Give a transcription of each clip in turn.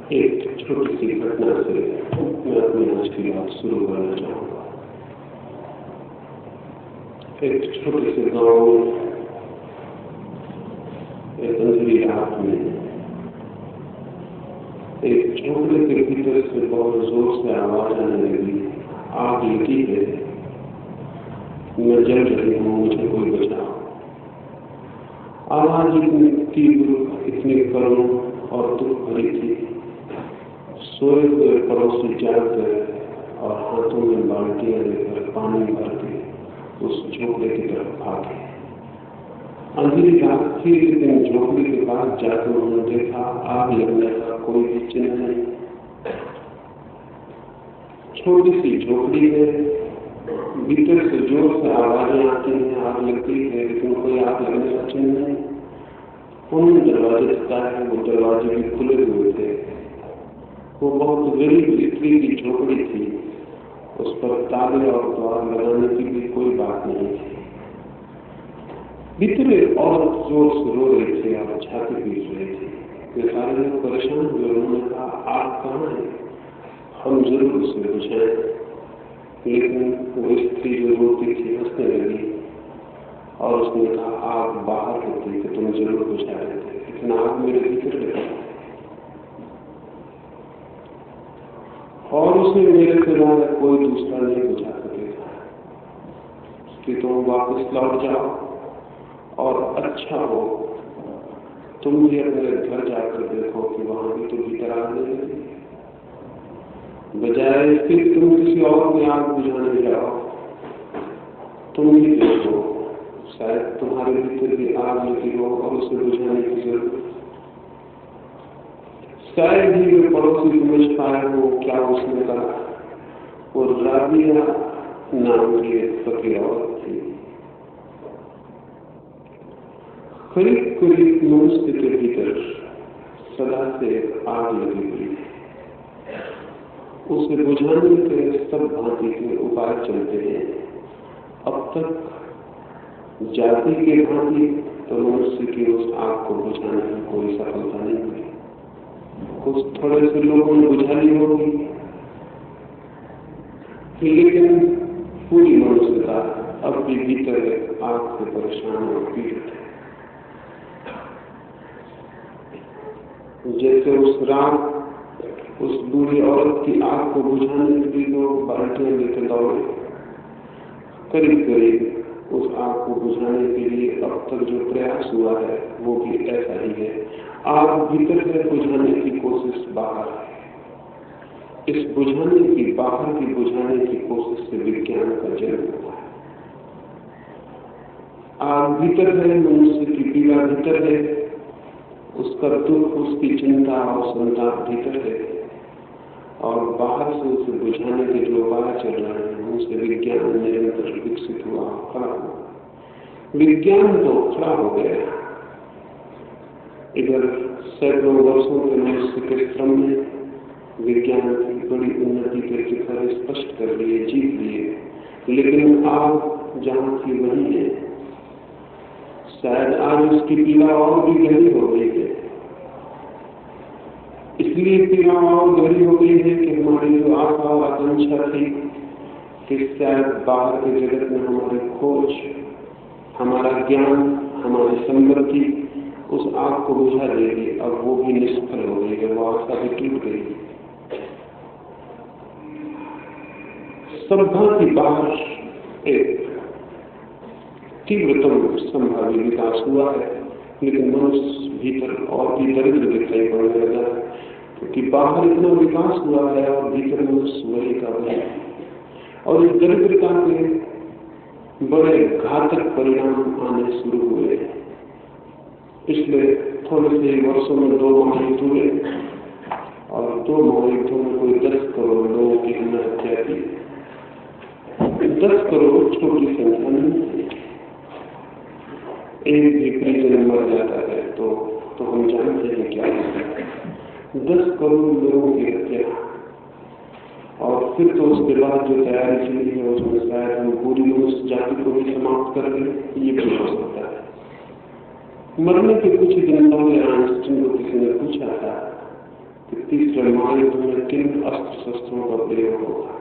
एक छोटी सी घटना से मैं अपनी आज की बात शुरू करना चाहूंगा। एक छोटे से गांव में एक अंधेरी रात में एक झोंपड़े के भीतर से बहुत जोर से आवाज आने लगी, आग लगी है, मैं जल रही हूँ, मुझे कोई बचाओ। आवाज इतनी तीव्र, इतनी करुण और दुख भरी थी। सोए हुए पड़ोसी जाग गए और हाथों में बाल्टियां लेकर पानी भर के उस झोपड़े की तरफ भागे। अंधेरी रात थी, लेकिन झोपड़े के पास जाकर उन्होंने देखा आग लगने का कोई भी चिन्ह नहीं। छोटी सी झोपड़ी है, भीतर से जोर से आवाजें आती हैं, आग लगती है, लेकिन कोई आग लगने का चिन्ह नहीं। उन्होंने दरवाजे तकाए, वो दरवाजे भी खुले हुए थे। वो बहुत गरीब स्त्री की झोपड़ी थी, उस पर ताले और द्वार लगाने की भी कोई बात नहीं थी। भीतर एक औरत जोर से रो रही थी और छाती पीट रही थी। वे सारे लोग परेशान हुए। उन्होंने कहा, आग कहाँ है, हम जरूर उसे बुझाएं। लेकिन वो स्त्री जो रोती थी हंसने लगी और उसने कहा, आग बाहर होती तो तुम जरूर बुझा देते, लेकिन आग मेरे भीतर लगी और उसने मेरे सिवाय कोई दूसरा नहीं बुझा सकेगा। कि तुम वापस लौट जाओ और अच्छा हो तुम भी अपने घर जाकर देखो कि वहां भी तो भीतर आग नहीं, बजाय फिर तुम किसी और की आग बुझाने जाओ। तुम भी देखो, शायद तुम्हारे भीतर भी आग लगी हो और उसे बुझाने की जरूरत। शायद ही वे पड़ोसी समझ पाए हो क्या उसने कहा। वो राबिया नाम की एक फकीर औरत थी। करीब करीब मनुष्य के भीतर सदा से आग लगी हुई है। उसे बुझाने के सब भांति के उपाय चलते हैं। अब तक जाति के भांति तो मनुष्य की उस आग को बुझाने में कोई सफलता नहीं हुई। कुछ थोड़े से लोगों ने बुझा ली होगी, लेकिन पूरी मनुष्यता अब भी भीतर आग से परेशान और पीड़ित है। जैसे उस रात उस बूढ़ी औरत की आग को बुझाने के लिए लोग बाल्टियां लेकर दौड़े। करीब करीब उस आग को बुझाने के लिए अब तक जो प्रयास हुआ है वो भी ऐसा ही है। आग भीतर से बुझाने की कोशिश बाहर है। इस बुझाने की, बाहर की बुझाने की कोशिश से विज्ञान का जन्म हुआ है। आग भीतर है, मनुष्य की पीड़ा भीतर है, उसका दुख, उसकी चिंता और संताप भीतर है, और बाहर से उसे बुझाने के जो उपाय चल रहे हैं उनसे विज्ञान निरंतर विकसित हुआ, खड़ा हुआ। विज्ञान तो खड़ा हो गया। इधर सैकड़ों वर्षों के मनुष्य के श्रम में विज्ञान की बड़ी उन्नति के शिखर स्पष्ट कर लिए, जीत लिए, लेकिन आग जहां थी वही है। शायद आज उसकी पीड़ा और भी गहरी हो गई है। इसलिए पीड़ा और गहरी हो गई है कि हमारी जो आशा और आकांक्षा थी कि शायद बाहर के जगत में हमारी खोज, हमारा ज्ञान, हमारी समृद्धि उस आग को बुझा देगी, अब वो भी निष्फल हो गई है, वो आशा भी टूट गई। सभ्यता की बाहर एक तीव्रतम संभावी विकास हुआ है, लेकिन मनुष्य भीतर और भी दरिद्र दिखाई पड़ने लगा है, क्योंकि बाहर इतना विकास हुआ है और भीतर मनुष्य वही का वही। और इस दरिद्रता के बड़े घातक परिणाम आने शुरू हुए। पिछले थोड़े से वर्षों में 2 महायुद्ध हुए और 2 महायुद्धों में कोई 10 करोड़ लोगों की हमने हत्या की। 10 करोड़ छोटी संख्या नहीं है। एक भी परिजन मर जाता है तो हम जानते हैं क्या होता है। 10 करोड़ लोगों की हत्या, और फिर तो उसके बाद जो तैयारी चली है उसमें शायद हम पूरी मनुष्य जाति को भी समाप्त कर दें, ये भी हो सकता है। मरने के कुछ दिन पहले आइंस्टीन को किसी ने पूछा था कि तीसरे महायुद्ध में किन अस्त्र शस्त्रों का प्रयोग होगा।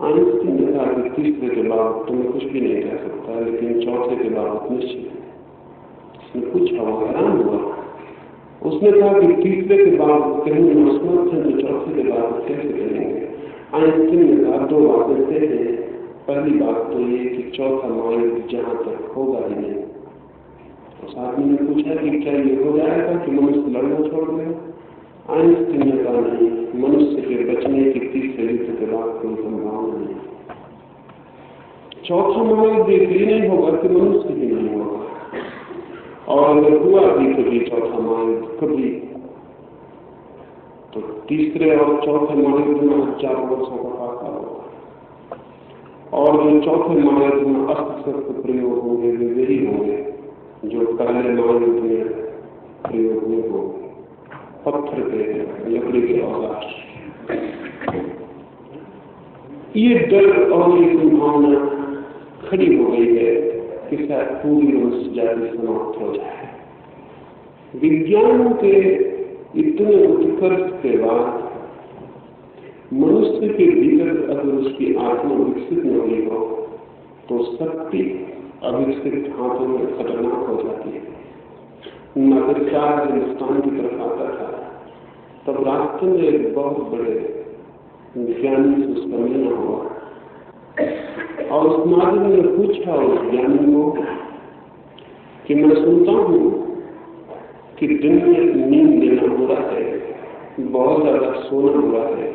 आइंस्टीन ने कहा कि तीसरे के बाद तुम्हें कुछ भी नहीं कह सकता, लेकिन चौथे के बाद निश्चित। उसने पूछा, वो हैरान हुआ। उसने कहा कि तीसरे के बाद कहीं असमर्थ है तो चौथे के बाद कैसे करेंगे। आइंस्टीन ने कहा, दो बातें तय हैं। पहली बात तो ये कि चौथा महायुद्ध जहां तक होगा ही नहीं। उस आदमी ने पूछा कि क्या ये हो जाएगा कि मनुष्य लड़ना छोड़ देगा। आइंस्टीन ने कहा, नहीं, मनुष्य के बचने की तीसरे युद्ध के बाद कोई संभावना नहीं। चौथा महायुद्ध इसलिए नहीं होगा कि मनुष्य ही नहीं होगा, और अगर हुआ भी कभी चौथा महायुद्ध कभी, तो तीसरे और चौथे महायुद्ध में हजारों वर्षों का फासला होगा। और जो चौथे महायुद्ध में अस्त्र शस्त्र प्रयोग होंगे वे वही होंगे जो पहले महायुद्ध में प्रयोग हुए होंगे, पत्थर के, लकड़ी के औजार। ये डर और ये संभावना खड़ी हो गई है कि शायद पूरी मनुष्य जाति समाप्त हो जाए। विज्ञान के इतने उत्कर्ष के बाद मनुष्य के भीतर अगर उसकी आत्मा विकसित न हुई हो तो शक्ति अविकसित हाथों में खतरनाक हो जाती है। नागरिकता हिंदुस्तान की तरफ आता था, तब रास्ते में एक बहुत बड़े ज्ञानी से उसका मिलना हुआ, और उस नागरिक ने पूछा उस ज्ञानी को कि मैं सुनता हूं कि दिन में नींद लेना बुरा है, बहुत ज्यादा सोना बुरा है,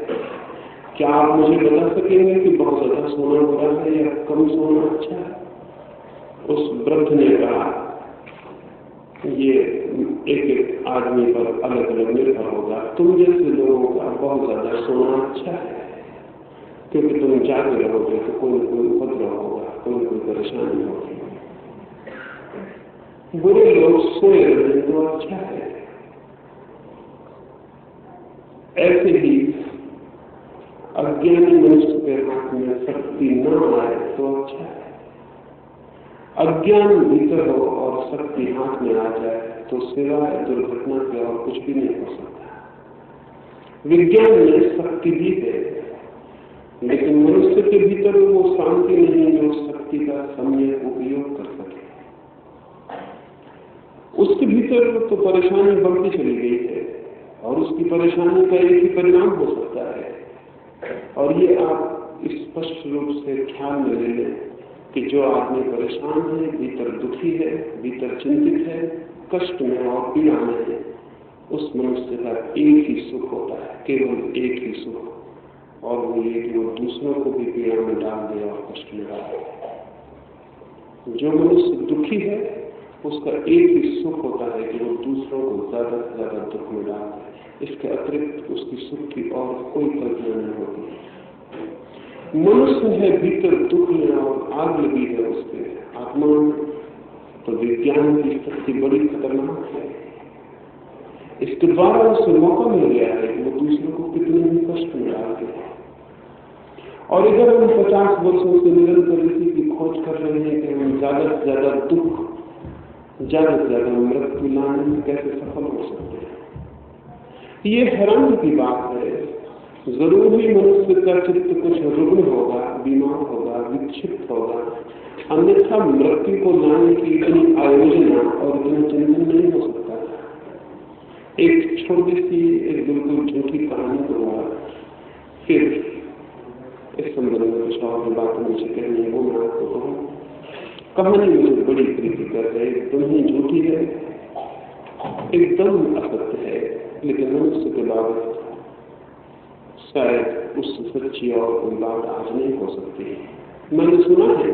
क्या आप मुझे बता सकेंगे कि बहुत ज्यादा सोना बुरा है या कम सोना अच्छा है? उस वृद्ध ने कहा, ये एक एक आदमी पर अलग अलग निर्भर होगा। तुम जैसे लोगों का बहुत ज्यादा सोना अच्छा है, क्योंकि तुम जागे रहोगे तो कोई न कोई उपद्रव होगा, कोई न कोई परेशानी होगी। बुरे लोग सोए रहे तो अच्छा है। ऐसे ही अज्ञानी मनुष्य के हाथ में शक्ति न आए तो अच्छा है। अज्ञान भीतर हो और शक्ति हाथ में आ जाए तो सिवाय दुर्घटना के और कुछ भी नहीं हो सकता। विज्ञान में शक्ति भी है, लेकिन मनुष्य के भीतर वो शांति नहीं जो शक्ति का समय उपयोग कर सके। उसके भीतर तो परेशानी बढ़ती चली गई है, और उसकी परेशानी का एक ही परिणाम हो सकता है, और ये आप स्पष्ट रूप से ख्याल में ले लें कि जो आदमी परेशान है, भीतर दुखी है, भीतर चिंतित है, कष्ट में और पीड़ा में है, उस मनुष्य का एक ही सुख होता है, केवल एक ही सुख, और वो ये कि वो दूसरों को भी पीड़ा में डाल दे और कष्ट में डाल दे। जो मनुष्य दुखी है उसका एक ही सुख होता है कि वो दूसरों को ज्यादा से ज्यादा दुख में डाल दे। इसके अतिरिक्त उसकी सुख की और कोई कल्पना नहीं होती। मनुष्य है भीतर दुख में और आग लगी है उसके आत्मा में, तो विज्ञान की शक्ति बड़ी खतरनाक है। इसके द्वारा उसे मौका मिल गया है कि वो दूसरों को कितने भी कष्ट में डाल दे। और इधर हम 50 वर्षों से निरंतर इसी की खोज कर रहे हैं कि हम ज्यादा से ज्यादा दुख, ज्यादा से ज्यादा मृत्यु लाने में कैसे सफल हो सकते हैं। ये हैरानी की बात है। जरूर ही मनुष्य का चित्त कुछ रुग्ण होगा, बीमार होगा, विक्षिप्त होगा, अन्यथा मृत्यु को लाने की इतनी आयोजना और इतना चिंतन नहीं हो सकता। एक छोटी सी, एक बिल्कुल झूठी कहानी करूंगा, फिर इस संदर्भ में कुछ और बात मुझे कहनी है, वो मैं आपको कहूँ। कहानी मुझे बड़ी प्रीति कर है, एकदम ही झूठी है, एकदम असत्य है, लेकिन मनुष्य के बाबत शायद उससे सच्ची और कोई बात आज नहीं हो सकती। मैंने सुना है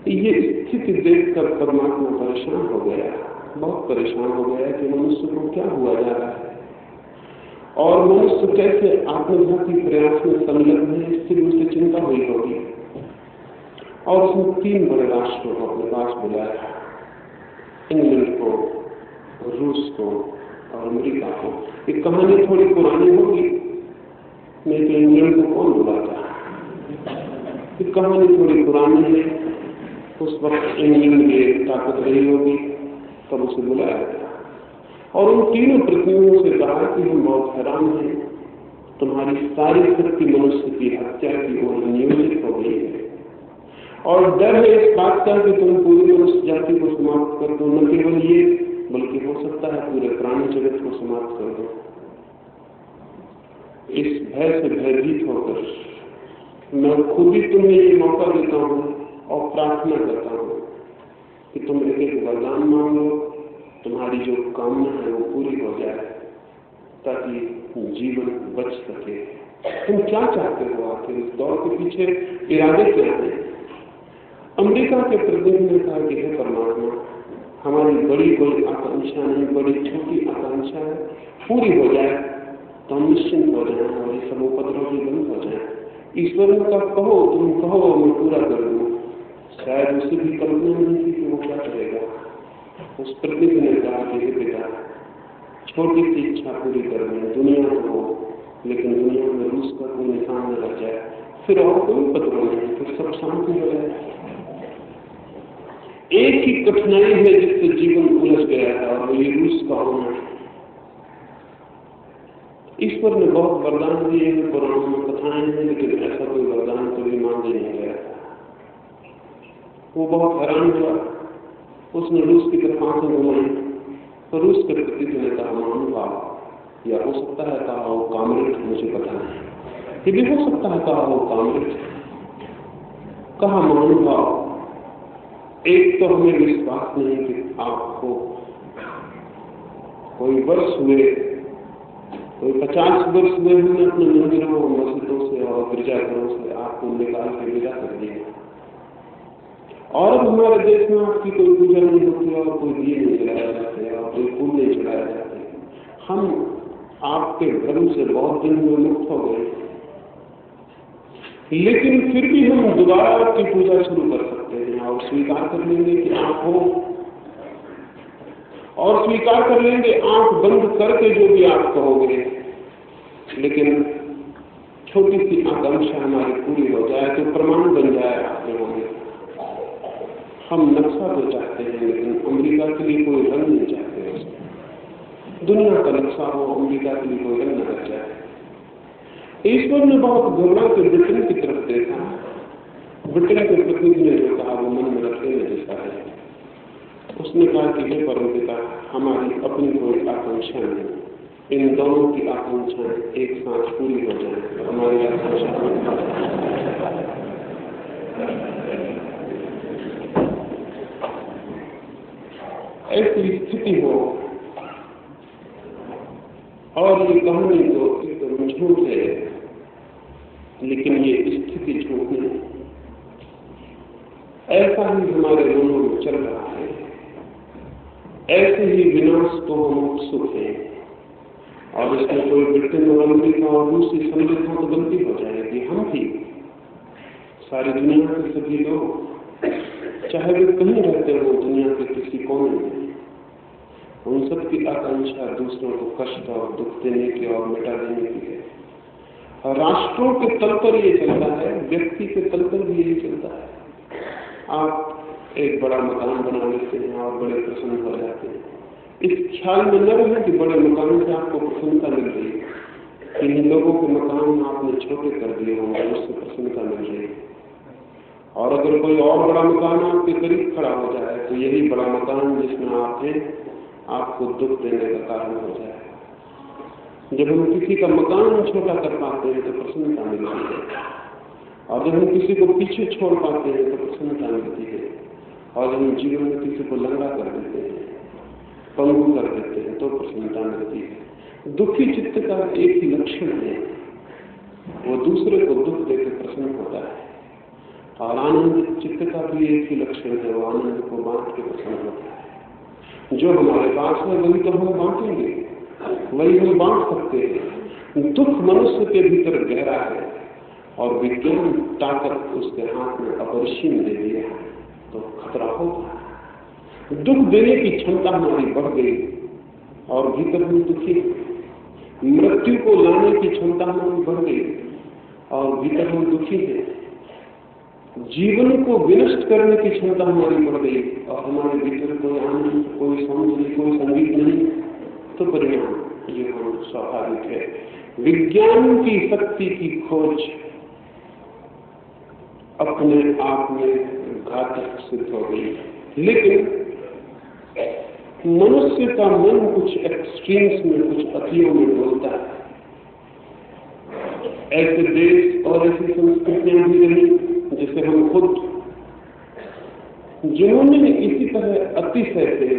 ये स्थिति देखकर परमात्मा परेशान हो गया, बहुत परेशान हो गया कि मनुष्य को क्या हुआ जा रहा है और मनुष्य कैसे आत्मघाती प्रयास में संलग्न है, इससे उसे चिंता हुई होगी। और उसने 3 बड़े राष्ट्रों को अपने पास बुलाया, इंग्लैंड को, रूस को और अमेरिका को। ये कहानी थोड़ी पुरानी होगी, नहीं तो इंग्लैंड को कौन बुलाता। ये कहानी थोड़ी पुरानी है, उस वक्त इंग्लैंड की ताकत रही होगी, तब उसे बुलाया गया। और उन तीनों प्रतिनिधियों से कहा कि हम बहुत हैरान हैं, तुम्हारी सारी शक्ति मनुष्य की हत्या की ओर नियोजित हो गई है, और डर है इस बात का कि तुम पूरी मनुष्य जाति को समाप्त कर दो, न केवल ये बल्कि हो सकता है पूरे प्राणी जगत को समाप्त कर दो। इस भय से भयभीत होकर मैं खुद ही तुम्हें ये मौका देता हूँ और प्रार्थना करता हूँ कि तुम एक एक वरदान मांगो, तुम्हारी जो कामना है वो पूरी हो जाए ताकि जीवन बच सके। तुम क्या चाहते हो आखिर? इस दौड़ के पीछे इरादे क्या हैं? अमेरिका के प्रतिनिधि ने कहा कि हे परमात्मा, हमारी बड़ी कोई आकांक्षा नहीं, बड़ी छोटी आकांक्षा है, पूरी हो जाए तो हम निश्चिंत हो जाए और ये सब उपद्रव भी बंद हो जाए। ईश्वर ने कहा कहो, तुम कहो, मैं पूरा कर दूं। शायद उसे भी कल्पना नहीं थी कि वो क्या करेगा। उस प्रतिनिधि ने कहा कि हे पिता, छोटी सी इच्छा पूरी करनी है, दुनिया तो हो लेकिन दुनिया में रूस का कोई निशान न रह जाए, फिर और कोई उपद्रव नहीं, फिर सब शांति हो जाए। एक ही कठिनाई है जिससे जीवन उलझ गया है और ये रूस का होना है। ईश्वर ने बहुत वरदान दिए हैं, पुराणों में कथाएं हैं, लेकिन ऐसा कोई वरदान कभी मांग नहीं गया। वो बहुत हैरान हुआ, उसने रूस की तरफ आंखें घुमाई तो रूस के प्रतिनिधि ने कहा महानुभाव, या हो सकता है कहा हो कामरेड, मुझे पता नहीं, ये भी हो सकता है कहा हो कामरेड। कहा महानुभाव, एक तो हमें विश्वास नहीं कि आपको कोई वर्ष हुए, कोई 50 वर्ष हुए हमने अपने मंदिरों मस्जिदों से और गिरजाघरों से आपको निकाल के विदा कर दिया, और अब हमारे देश में आपकी कोई पूजा नहीं होती और कोई दिए नहीं जलाए जाते और कोई फूल नहीं चढ़ाए जाते। हम आपके धर्म से बहुत दिन में मुक्त हो गए, लेकिन फिर भी हम दोबारा आपकी पूजा शुरू कर सकते हैं और स्वीकार कर लेंगे कि आप हो, और स्वीकार कर लेंगे आंख बंद करके जो भी आप कहोगे। लेकिन छोटी सी आकांक्षा हमारी पूरी हो जाए तो प्रमाण बन जाए आपके होंगे। हम नक्शा तो चाहते हैं लेकिन अमेरिका के लिए कोई रंग नहीं चाहते, उसमें दुनिया का नक्शा हो, अमेरिका के लिए कोई रंग न रह जाए। ईश्वर ने बहुत घबरा के ब्रिटेन की तरफ देखा। ब्रिटेन के प्रतिनिधि ने जो कहा वो मन में रखने जैसा है। उसने कहा कि हे परमपिता, हमारी अपनी कोई आकांक्षा नहीं, इन दोनों की आकांक्षाएं एक साथ पूरी हो जाए। हमारी आकांक्षा ऐसी स्थिति हो, और ये कहानी तो एकदम झूठ है, लेकिन ये स्थिति झूठ नहीं, ऐसा ही हमारे दोनों में चल रहा है। ऐसे ही विनाश को हम उत्सुक हैं, और इसमें कोई ब्रिटेन और अमेरिका और रूसी समझौता तो गलती हो जाएगी। हम भी, सारी दुनिया के सभी लोग, चाहे वे कहीं रहते हो दुनिया के किसी कोने में, उन सब की आकांक्षा दूसरों को कष्ट और दुख देने की और मिटा देने की है। राष्ट्रों के तल पर ये चलता है, व्यक्ति के तल पर भी यही चलता है। आप एक बड़ा मकान बना लेते हैं और बड़े प्रसन्न हो जाते हैं, इस ख्याल में न रहे कि बड़े मकान से आपको प्रसन्नता मिल रही है। इन लोगों के मकान आपने छोटे कर दिए होंगे, उससे प्रसन्नता मिल रही है। और अगर कोई और बड़ा मकान आपके करीब खड़ा हो जाए तो यही बड़ा मकान जिसमें आप हैं आपको दुख देने का कारण हो जाए। जब हम किसी का मकान छोटा कर पाते हैं तो प्रसन्नता मिलती है, और जब हम किसी को पीछे छोड़ पाते हैं तो प्रसन्नता मिलती है, और जब हम जीवन में किसी को लंगड़ा कर देते हैं, पंगु कर देते हैं तो प्रसन्नता मिलती है। दुखी चित्त का एक ही लक्षण है, वो दूसरे को दुख देकर प्रसन्न होता है, और आनंद चित्त का भी एक ही लक्षण है, वो आनंद को बांट के प्रसन्न होता है। जो हमारे पास है वही तो हम बांटेंगे, वही हम बांट सकते हैं। दुख मनुष्य के भीतर गहरा है और विज्ञान ताकत उसके हाथ में अपरिसीम दे दिया है तो खतरा होगा। दुख देने की क्षमता हमारी बढ़ गई और भीतर हम दुखी, मृत्यु को लाने की क्षमता हमारी बढ़ गई और भीतर हम दुखी हैं। जीवन को विनष्ट करने की क्षमता हमारी बढ़ गई और हमारे भीतर कोई आनंद, कोई सौंदर्य, कोई संगीत नहीं। तो परिणाम ये होना स्वाभाविक है। विज्ञान की शक्ति की खोज अपने आप में घातक सिद्ध हो गई, लेकिन मनुष्य का मन कुछ एक्सट्रीम्स में, कुछ अतियों में बोलता है। ऐसे देश और ऐसी संस्कृतियां भी रही जिसे हम खुद, जिन्होंने इसी तरह अतिशय से,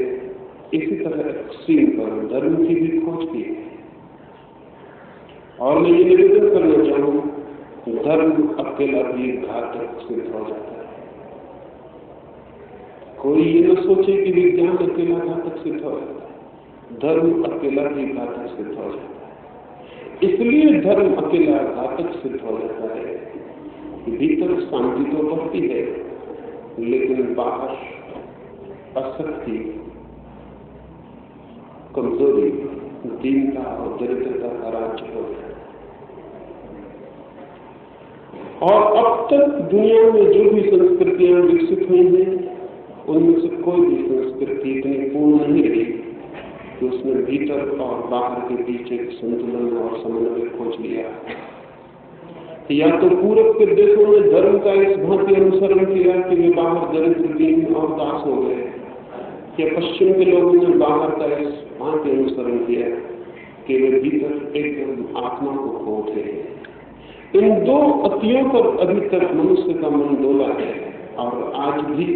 इसी तरह एक्सट्रीम पर धर्म की भी खोज की। और मैं ये निवेदन करना चाहूँ, धर्म अकेला भी घातक सिद्ध हो जाता है। कोई ये न सोचे कि विज्ञान अकेला घातक सिद्ध हो जाता है, धर्म अकेला भी घातक सिद्ध हो जाता है। इसलिए धर्म अकेला घातक सिद्ध हो जाता है कि भीतर शांति तो बढ़ती है, लेकिन बाहर अशक्ति, कमजोरी, दीनता और दरिद्रता का राज्य हो गया। और अब तक दुनिया में जो भी संस्कृतियां विकसित हुई हैं, उनमें से कोई भी संस्कृति इतनी पूर्ण नहीं रही कि उसने भीतर और बाहर के बीच एक संतुलन और समन्वय खोज लिया। या तो पूरब के देशों ने धर्म का इस भांति अनुसरण किया कि वे बाहर दरिद्र, दीन और दास हो गए, या पश्चिम के लोगों ने बाहर का इस भांति अनुसरण किया कि वे भीतर एकदम आत्मा को खो उठे। इन दो अतियों पर अभी तक मनुष्य का मन डोला है। और आज भी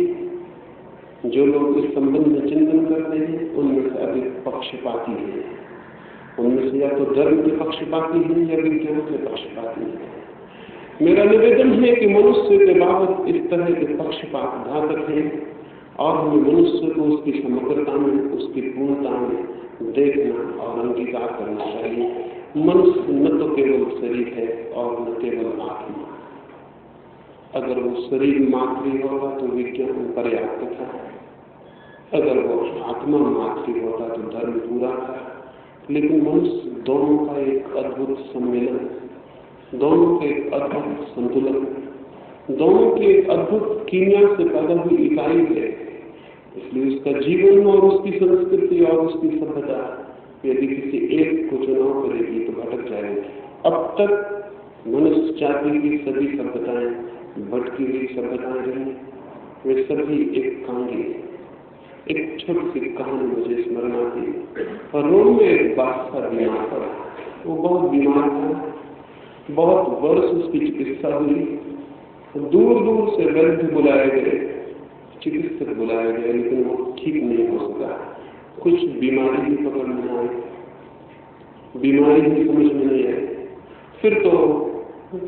जो लोग इस संबंध में चिंतन करते हैं, उनमें से अधिक पक्षपाती हैं। उनमें से या तो धर्म के पक्षपाती हैं या विज्ञान के पक्षपाती हैं। मेरा निवेदन है कि मनुष्य के बाबत इस तरह के पक्षपात घातक हैं, और हमें मनुष्य को उसकी समग्रता में, उसकी पूर्णता में देखना और अंगीकार करना चाहिए। मनुष्य न तो केवल शरीर है और न केवल आत्मा। अगर वो शरीर मात्र होगा तो विज्ञान पर्याप्त था, अगर वो आत्मा मात्र होता तो धर्म पूरा था। लेकिन मनुष्य दोनों का एक अद्भुत सम्मेलन, दोनों के एक अद्भुत संतुलन, दोनों की एक अद्भुत कीमिया से पैदा हुई इकाई है। इसलिए उसका जीवन और उसकी संस्कृति और उसकी सभ्यता यदि किसी एक को चुनाव करेगी तो भटक जाएगी। अब तक मनुष्य जाति की सभी सभ्यताएं भटकी हुई सभ्यताएं रही, वे सभी एक कहानी। एक छोटी सी कहानी मुझे स्मरण आती। और रोम में एक बादशाह बीमार पड़ा। वो बहुत बीमार था, बहुत वर्ष उसकी चिकित्सा हुई, दूर दूर से वैद्य बुलाए गए, चिकित्सक बुलाए गए, लेकिन वो ठीक नहीं हो सका। कुछ बीमारी भी पकड़ में आई, बीमारी भी समझ में नहीं आई। फिर तो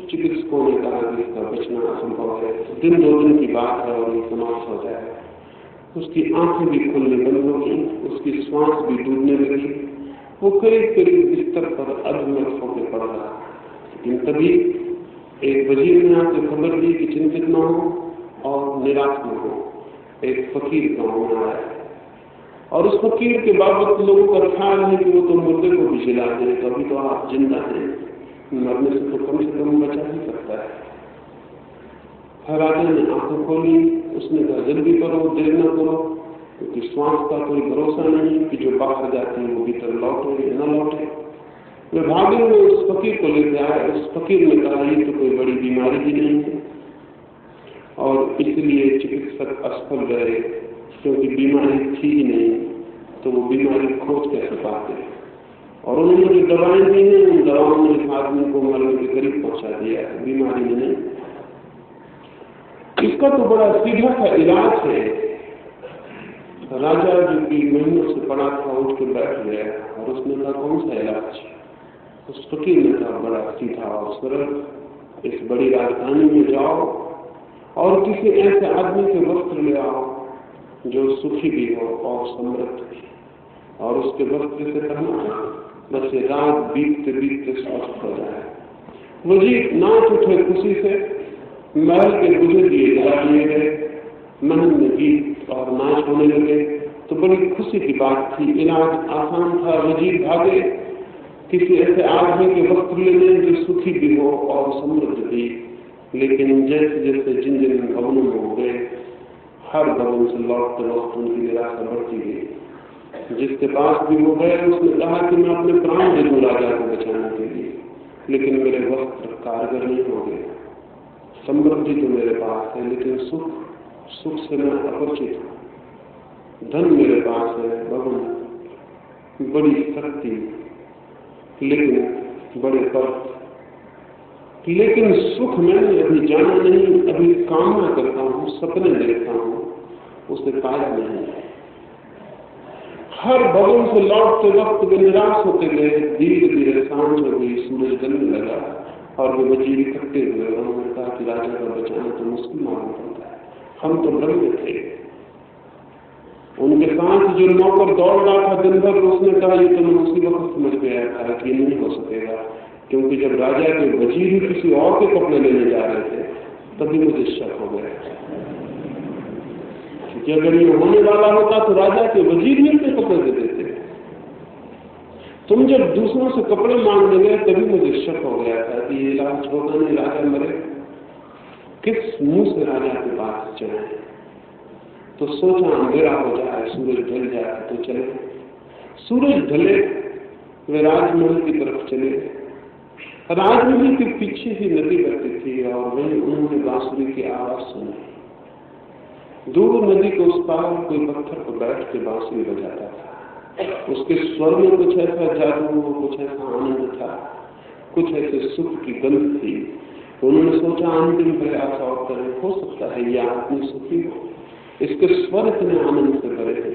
चिकित्सकों ने कहा कि इसका बचना असंभव है, दिन दो दिन की बात है और ये समाप्त हो जाए। उसकी आंखें भी खुलने बंद हो गई, उसकी श्वास भी डूबने लगी। वो करीब करीब बिस्तर पर अधमर होकर पड़ रहा। लेकिन तभी एक वजीर ने आकर खबर दी कि चिंतित न हो और निराश न हो। एक फकीर गांव में आया और उस फकीर के बाबत लोगों का ख्याल है कि वो तो मुर्दे को भी जिला दे, कभी तो आप जिंदा हैं, मरने से तो कम बचा ही सकता है। राजा ने आंखें खोली, उसने कहा जल्दी करो, देर न करो, क्योंकि श्वास का कोई भरोसा नहीं कि जो बाहर जाती है वो भीतर लौटे या न लौटे। वे भागे हुए उस फकीर को लेकर आए। उस फकीर ने कहा ये तो कोई बड़ी बीमारी भी नहीं है, और इसलिए चिकित्सक असफल रहे, क्योंकि बीमारी थी ही नहीं, तो वो बीमारी खोज कैसे पाते। और उन्होंने जो दवाएं दी हैं, उन दवाओं ने इस आदमी को मरने के करीब पहुंचा दिया है, बीमारी में नहीं। इसका तो बड़ा सीधा सा इलाज है। राजा जो कि महीनों से पड़ा था उठ के बैठ गया और उसने कहा कौन सा इलाज? उस फकीर ने कहा बड़ा सीधा और सरल, इस बड़ी राजधानी में जाओ और किसी ऐसे आदमी के वस्त्र ले आओ जो सुखी भी हो और समृद्ध भी, और उसके वस्त्र से पहना, बस रात बीतते बीतते स्वस्थ हो जाए। वजीर नाच उठे खुशी से, महल के बुझे दिए जला दिए गए, महल में गीत और नाच होने लगे। तो बड़ी खुशी की बात थी, इलाज आसान था। वजीर भागे किसी ऐसे आदमी के वस्त्र लेने जो सुखी भी हो और समृद्ध भी। लेकिन जैसे जैसे जिन जिन भवनों में हो गए, हर भवन से लौटते वक्त उनकी निराशा बढ़ती गई। जिसके पास भी वो गए उसने कहा कि मैं अपने प्राण दे दूं राजा को बचाने के लिए, लेकिन मेरे वस्त्र कारगर नहीं हो गए। समृद्धि तो मेरे पास है, लेकिन सुख से मैं अपरिचित हूं। धन मेरे पास है, भगवान, बड़ी शक्ति, लेकिन बड़े पद, लेकिन सुख मैंने अभी जाना नहीं। अभी कामना करता हूं, सपने देखता हूं, उसे पाया नहीं। हर भवन से लौटते वक्त वे निराश होते गए। धीरे धीरे सांझ हो गई, सूरज ढलने लगा और वे वजीर इकट्ठे हुए। उन्होंने कहा कि राजा का बचाना तो मुश्किल मालूम पड़ता है, हम तो भ्रम में थे। उनके साथ जो नौकर दौड़ रहा था दिन भर, उसने कहा ये तो मैं उसी वक्त समझ गया था कि नहीं हो सकेगा, क्योंकि जब राजा के वजीर ही किसी और के कपड़े लेने जा रहे थे तभी मुझे शक हो गया, क्योंकि अगर ये होने वाला होता तो राजा के वजीर ही अपने कपड़े दे देते। तुम जब दूसरों से कपड़े मांगने गए तभी मुझे शक हो गया था कि ये इलाज होगा नहीं, राजा मरे, किस मुंह से राजा के पास जाए। तो सोचा अंधेरा हो जाए, सूरज ढल जाए तो चले। सूरज ढले, वे राजमहल की तरफ चले। राजमहल के पीछे ही नदी बहती थी और वहीं उन्होंने बांसुरी की आवाज सुनी। दूर नदी के उस पार कोई पत्थर पर बैठ के बांसुरी बजाता था। उसके स्वर में कुछ ऐसा जादू, कुछ ऐसा आनंद था, कुछ ऐसे सुख की गंध थी। उन्होंने सोचा अंतिम प्रयास और करें, हो सकता है यह आदमी सुखी हो। इसके स्वर इतने आनंद से भरे थे,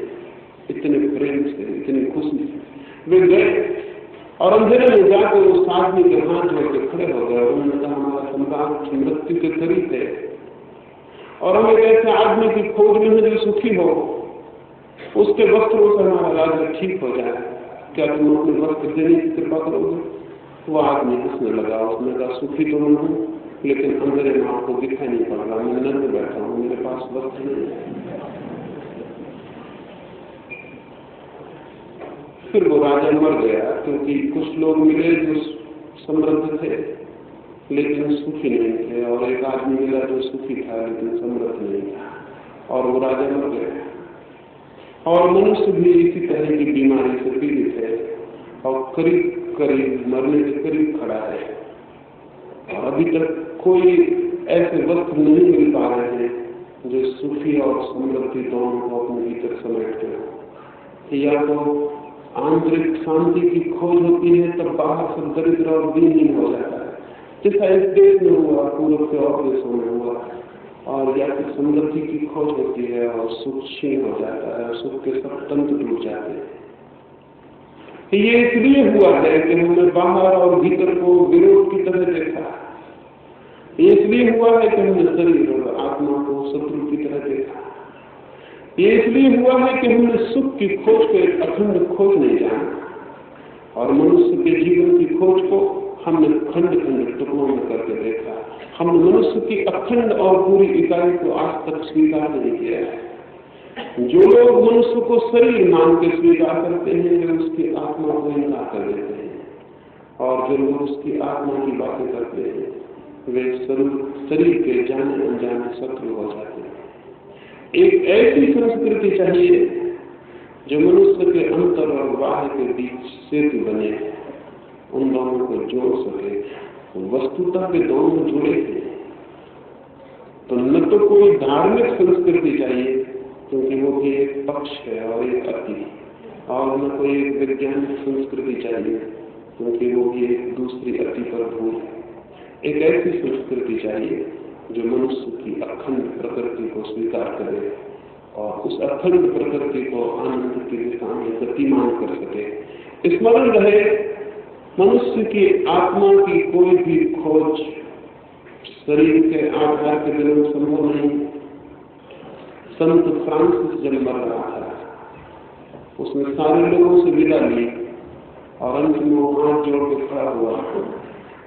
इतने प्रेम से, इतनी खुशी से। वे गए और अंधेरे में जाकर उस आदमी के हाथ जोड़ के खड़े हो गए। उन्होंने कहा हमारा सम्राट मृत्यु के करीब है और हमें ऐसे आदमी की खोज में है जो सुखी हो, उसके वस्त्रों से हमारा राज्य ठीक हो जाए, क्या तुम अपने वस्त्र देने की कृपा करोगे? वो आदमी हंसने लगा। उसने कहा सुखी तो मैं हूं, लेकिन अंधेरे में आपको दिखाई नहीं पड़ रहा, मैं नर में बैठा हूं, मेरे पास वस्त्र नहीं है। फिर वो राजा मर गया, क्योंकि कुछ लोग मिले जो समृद्ध थे लेकिन सुखी नहीं थे, और एक आदमी मिला जो सुखी था लेकिन समृद्ध नहीं था, और वो राजा मर गया। और मनुष्य भी इसी तरह की बीमारी से पीड़ित है और करीब करीब मरने के करीब खड़ा है, और अभी तक कोई ऐसे वस्त्र नहीं मिल पा रहे हैं जो सुखी और समृद्धि दोनों को अपने भीतर समेटते हो। या तो आंतरिक शांति की खोज होती है, तब बाहर से दरिद्र और दीनहीन हो जाता है, जैसा इस देश में हुआ, पूर्व के और देशों में हुआ। और या फिर समृद्धि की खोज होती है और सुख क्षीण हो जाता है, सुख के सब तंत्र टूट जाते हैं। ये इसलिए हुआ है कि हमने बाहर और भीतर को विरोध की तरह देखा। ये इसलिए हुआ है कि हमने शरीर और आत्मा को शत्रु की तरह देखा। ये इसलिए हुआ है कि हमने सुख की खोज को एक अखंड खोज नहीं जाना, और मनुष्य के जीवन की खोज को हमने खंड खंड टुकड़ों में करके देखा। हमने मनुष्य की अखंड और पूरी इकाई को आज तक स्वीकार नहीं किया है। जो लोग मनुष्य को शरीर मान के स्वीकार करते हैं वे उसकी आत्मा को इनकार कर देते हैं, और जो लोग उसकी आत्मा की बातें करते हैं वे शरीर के जाने अनजाने शत्रु हो जाते हैं। एक ऐसी संस्कृति चाहिए जो मनुष्य के अंतर और बाह्य के बीच सेतु बने, उन दोनों को जोड़ सके। वस्तुतः वे दोनों जुड़े थे। तो न तो कोई धार्मिक संस्कृति चाहिए, क्योंकि वो भी एक पक्ष है और एक अति, और न कोई एक वैज्ञानिक संस्कृति चाहिए, क्योंकि वो भी एक दूसरी अति पर भूल है। एक ऐसी संस्कृति चाहिए जो मनुष्य की अखंड प्रकृति को स्वीकार करे और उस अखंड प्रकृति को आनंद की दिशा में गतिमान कर सके। स्मरण रहे, मनुष्य की आत्मा की कोई भी खोज शरीर के आधार के बिना संभव नहीं। संत फ्रांसिस जब मर रहा था, उसने सारे लोगों से विदा ली और अंत में हाथ जोड़ के खड़ा हुआ।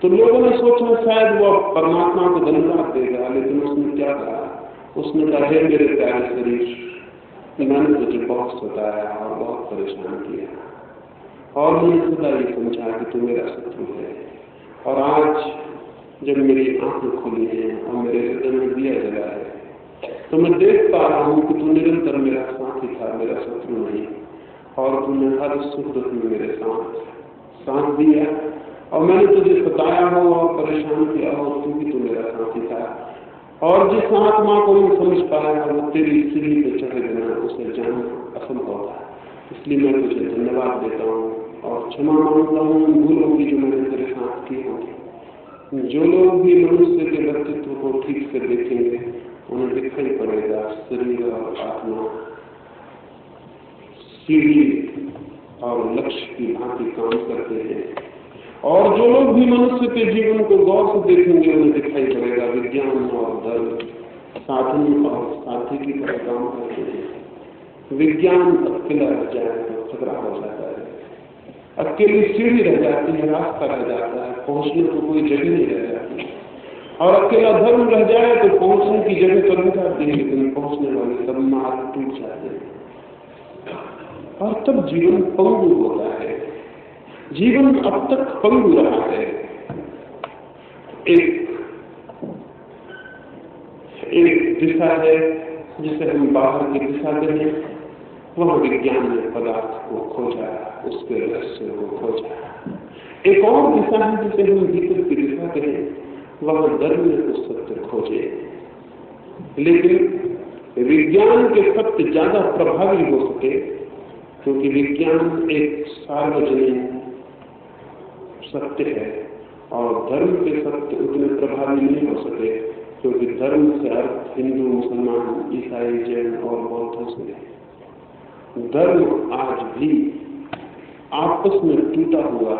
तो लोगों ने सोचा शायद वो परमात्मा को धन्यवाद देगा, लेकिन उसने क्या कहा? उसने कहा, हे मेरे प्यारे शरीर, मैंने तुझे बहुत सताया और बहुत परेशान किया, और मैंने सदा ये समझा कि तू मेरा शत्रु है, और आज जब मेरी आंखें खुली हैं और मेरे हृदय में दिया जला है तो मैं देख पा रहा हूँ कि तू निरंतर मेरा साथी था, मेरा शत्रु नहीं। और तूने हर सुख दुख में मेरे साथ दिया, और मैंने तुझे सताया हो और परेशान किया हो, तू भी तो मेरा साथी था। और जिस आत्मा को मैं समझ पाया वो तेरी सीढ़ी पे चढ़े बिना उसे जानना असंभव था। इसलिए मैं तुझे धन्यवाद देता हूँ और क्षमा मांगता हूँ उन भूलों की जो मैंने तेरे साथ की होंगी। जो लोग भी मनुष्य के व्यक्तित्व को ठीक से देखेंगे उन्हें दिखाई पड़ेगा शरीर और आत्मा सीढ़ी और लक्ष्य की भांति काम करते हैं, और जो लोग भी मनुष्य के जीवन को गौर से देखेंगे उन्हें दिखाई पड़ेगा विज्ञान और धर्म साधन और साथी की तरह काम करते हैं। विज्ञान अकेला रह जाए तो खतरा हो जाता है, अकेली सीढ़ी रह जाती है, रास्ता रह जाता है, पहुंचने को कोई जगह नहीं रह जाती। और अकेला धर्म रह जाए तो पहुंचने की जगह तो रह जाती है, लेकिन पहुंचने वाले सब मार्ग टूट जाते हैं और तब जीवन पंगु होता है। जीवन अब तक पंगु रहा है। एक दिशा है जिसे हम बाहर की दिशा कहें, वह विज्ञान ने पदार्थ को खोजा, उसके रहस्य को खोजा। एक और दिशा है जिसे हम भीतर की दिशा कहें, वह धर्म ने उस सत्य खोजे। लेकिन विज्ञान के सत्य ज्यादा प्रभावी हो सके, क्योंकि विज्ञान एक सार्वजनिक सत्य है और धर्म के सत्य उतने प्रभावी नहीं हो सके, क्योंकि धर्म से अर्थ हिंदू, मुसलमान, ईसाई, जैन और बौद्धों से है। धर्म आज भी आपस में टूटा हुआ,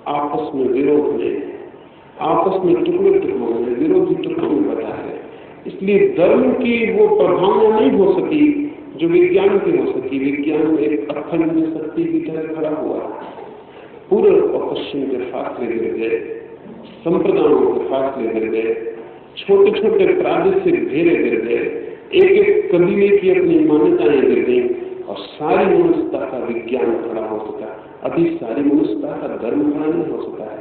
आपस में विरोध में, आपस में टुकड़े टुकड़ों में, विरोधी टुकड़ों में बटा है। इसलिए धर्म की वो प्रभावना नहीं हो सकी जो विज्ञान की हो सकी। विज्ञान एक अखंड शक्ति की तरह खड़ा हुआ, पूर्व और पश्चिम के फासले गिर गए, संप्रदायों के फासले गिर गए, छोटे छोटे प्रादेशिक घेरे गिर गए, एक एक कबीले की अपनी मान्यताएं गिर गई और सारी मनुष्यता का विज्ञान खड़ा हो सका। अभी सारी मनुष्यता का धर्म खड़ा नहीं हो सका है।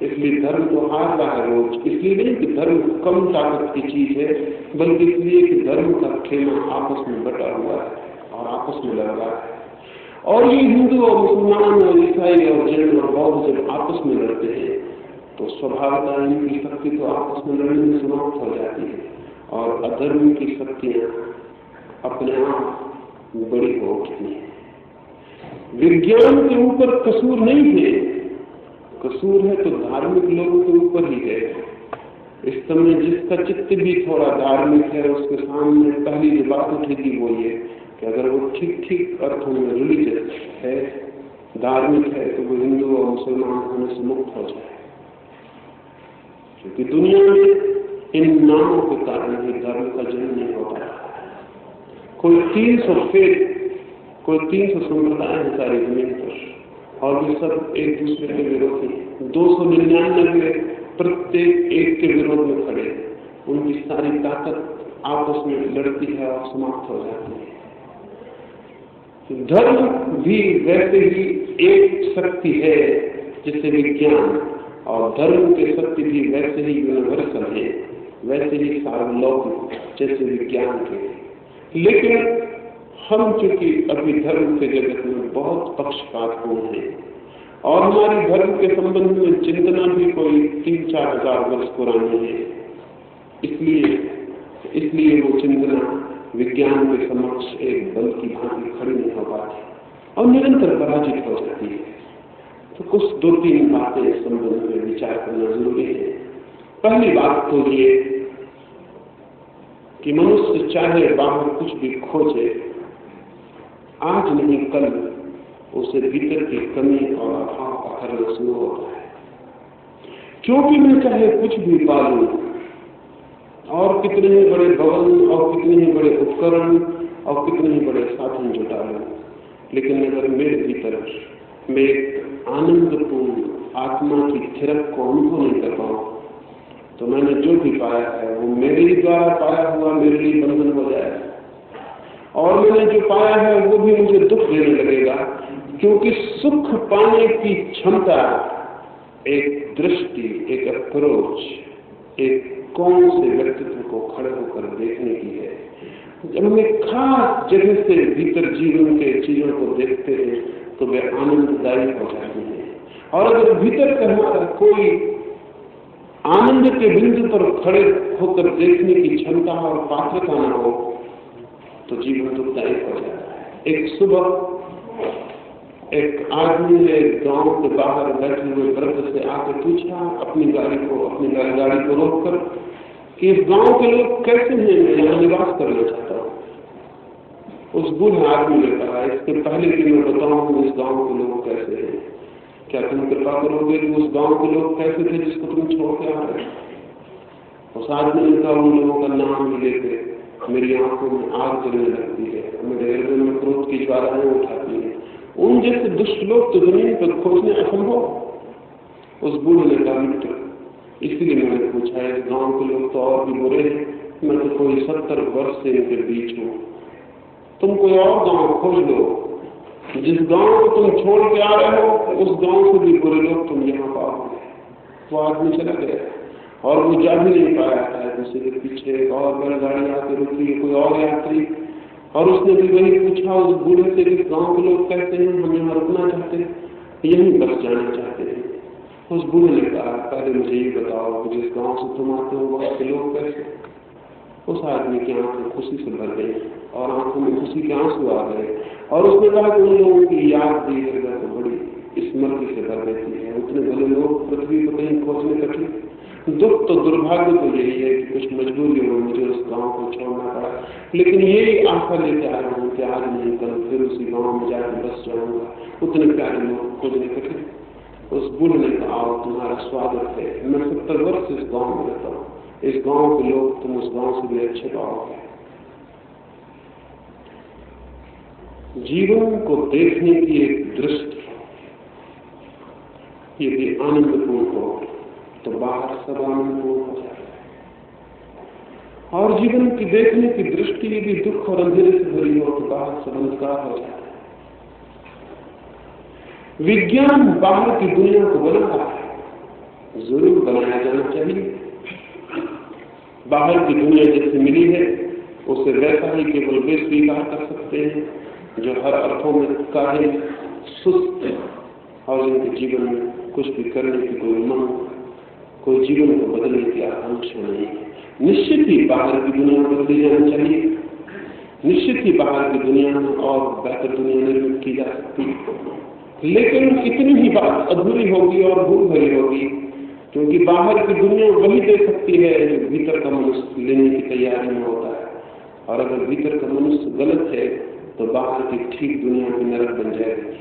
इसलिए धर्म तो हार रहा है रोज। इसलिए नहीं कि धर्म कम ताकत की चीज है, बल्कि इसलिए कि धर्म का खेमा आपस में बटा हुआ है और आपस में लड़ रहा है। और ये हिंदू और मुसलमान और ईसाई और जैन और बौद्ध जब आपस में लड़ते हैं तो स्वभावतः इनकी शक्ति तो आपस में लड़ने में समाप्त हो जाती है और अधर्म की शक्तियां अपने आप बड़ी हो उठती है। विज्ञान के ऊपर कसूर नहीं है, कसूर है तो धार्मिक लोगों के ऊपर ही है। इस समय जिसका चित्त भी थोड़ा धार्मिक है, उसके सामने पहली जो बात उठेगी वो ये कि अगर वो ठीक ठीक अर्थों में रिलीजियस है, धार्मिक है, तो वो हिंदू और मुसलमान होने से मुक्त हो जाए। क्योंकि दुनिया में इन नामों के कारण ही धर्म का जन्म नहीं होता। कोई 300 फेद, कोई 300 संप्रदाय है सारी जमीन पर, और वे सब एक दूसरे के विरोधी, 299 प्रत्येक एक के विरोध में खड़े। उनकी सारी ताकत आपस में लड़ती है और समाप्त हो जाती है। धर्म भी वैसे ही एक शक्ति है जिसे विज्ञान, और धर्म के शक्ति भी वैसे ही यूनिवर्सल है, वैसे ही सार्वलौकिक जैसे विज्ञान के। लेकिन हम चूंकि अभी धर्म के जगत में बहुत पक्षपात हुए हैं और हमारी धर्म के संबंध में चिंतना भी कोई 3-4 हजार वर्ष पुरानी है, इसलिए वो चिंतना विज्ञान के समक्ष एक बल की भांति खड़ी नहीं हो पाती और निरंतर पराजित हो जाती है। तो कुछ 2-3 बातें इस संबंध में विचार करना जरूरी है। पहली बात तो ये कि मनुष्य चाहे बाहर कुछ भी खोजे, आज नहीं कल उसे भीतर की कमी और अभाव अखरना शुरू होता है। क्योंकि मैं चाहे कुछ भी पालूं और कितने ही बड़े भवन और कितने ही बड़े उपकरण और कितने ही बड़े साधन जुटा लूं, लेकिन अगर मेरे भीतर मैं एक आनंदपूर्ण आत्मा की थिरक को अनुभव नहीं कर पाऊं, तो मैंने जो भी पाया है वो मेरे ही द्वारा पाया हुआ मेरे लिए बंधन हो जाएगा, और मैंने जो पाया है वो भी मुझे दुख देने लगेगा। क्योंकि सुख पाने की क्षमता एक दृष्टि, एक अप्रोच, एक कौन से व्यक्तित्व को खड़े होकर देखने की है। जब हम एक खास जगह से भीतर जीवन के चीजों को देखते हैं तो वे आनंददायी हो जाती हैं। और अगर भीतर का हमारा कोई आनंद के बिंदु पर खड़े होकर देखने की क्षमता और पात्रता न हो तो जीवन दुखदायी हो जाता है। एक सुबह एक आदमी ने गांव के बाहर बैठे हुए वृद्ध से आके पूछा अपनी गाड़ी को रोककर कि इस गांव के लोग कैसे हैं, मैं यहाँ निवास करना चाहता हूँ। उस बूढ़े आदमी ने कहा, इसके पहले कि मैं बताऊं इस गांव के लोग कैसे हैं, क्या तुम कृपा करोगे कि उस गांव के लोग कैसे थे जिसको तुम छोड़ के आ रहे हो। उस आदमी ने कहा, उन लोगों का नाम लेके मेरी आंखों में आग जलने लगती है, मेरे हृदय में क्रोध की ज्वालाएं उठाती है। उन जैसे दुष्ट लोग तो जमीन पर खोजने असंभव। उस बूढ़े ने कहा, मित्र इसलिए मैंने पूछा है, गांव के लोग तो और भी बुरे हैं, मैं तो कोई 70 वर्ष से इनके बीच हूँ। तुम कोई और गांव खोज लो, जिस गांव को तुम छोड़ के आ रहे हो उस गांव से भी बुरे लोग तुम यहाँ पाओगे। वो आदमी चला गया और वो जा भी नहीं पाया था। दूसरे के पीछे एक और बैलगाड़ी आके रुकी, कोई और यात्री, और उसने भी वही पूछा उस बूढ़े से कि गांव के लोग कहते हैं हम यहाँ रुकना चाहते हैं, यहीं बस जाना चाहते हैं। उस बूढ़े ने कहा, पहले मुझे ये बताओ जिस गांव से तुम आते हो वहां के लोग कैसे। उस आदमी की आंखें खुशी से भर गई और आंखों में खुशी के आंसू आ गए और उसने कहा कि उन लोगों की याद दी है तो बड़ी स्मृति से भर देती है। उतने भले लोग पृथ्वी को कहीं खोजने कठिन। दुख तो दुर्भाग्य तो यही है कि कुछ मजबूरी हो मुझे उस गांव को छोड़ना पड़ा, लेकिन यही आशा लेके आया हूँ कि आज नहीं कल फिर उसी गांव में जाकर बस जाऊंगा। उतने प्यारे लोग खोजने कठिन। उस बूढ़े ने कहा, तुम्हारा स्वागत है, मैं 70 वर्ष इस गांव में रहता हूँ, इस गांव के लोग तुम उस गांव से भी अच्छे पाओगे। जीवन को देखने की एक दृष्टि यदि आनंदपूर्ण हो तो बाहर सब आनंदपूर्ण हो जाता है, और जीवन की देखने की दृष्टि यदि दुख और अंधेरे से भरी हो तो बाहर सब अंधकार हो जाता है। विज्ञान बाहर की दुनिया को बना रहा है, जरूर बनाया जाना चाहिए। बाहर की दुनिया जैसे मिली है उसे वैसा ही केवल वे स्वीकार कर सकते हैं जो हर अर्थों में काहे सुस्त और जिनके जीवन में कुछ भी करने की कोई उमंग, कोई जीवन को बदलने की आकांक्षा नहीं है। निश्चित ही बाहर की दुनिया बदली जानी चाहिए, निश्चित ही बाहर की दुनिया में और बेहतर दुनिया निर्मित की जा सकती है, लेकिन इतनी ही बात अधूरी होगी और भूल भरी होगी, क्योंकि बाहर की दुनिया वही दे सकती है जो भीतर का मनुष्य लेने की तैयारी में होता है। और अगर भीतर का मनुष्य गलत है तो बाहर की ठीक दुनिया भी नरक बन जाएगी।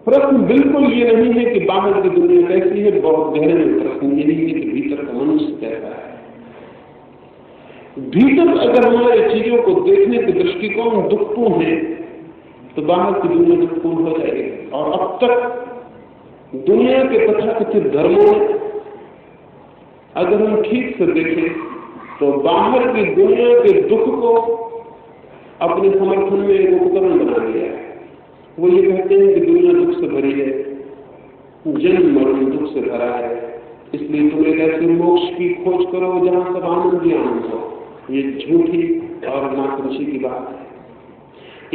प्रश्न बिल्कुल ये नहीं है कि बाहर की दुनिया कैसी है, बहुत गहरे में प्रश्न यही है कि भीतर का मनुष्य कैसा है। भीतर अगर हमारे चीजों को देखने के दृष्टिकोण दुखपूर्ण है तो बाहर की दुनिया दुखपूर्ण हो जाएगी। और अब तक दुनिया के तथाकथित धर्मों में अगर हम ठीक से देखें तो बाहर की दुनिया के दुख को अपने समर्थन में एक उपकरण बना लिया है। वो ये कहते हैं कि दुनिया दुख से भरी है, जन्म मरण दुख से भरा है, इसलिए तुम एक ऐसे मोक्ष की खोज करो जहां सब आनंद ही आनंद हो। ये झूठी और नासमझी की बात है।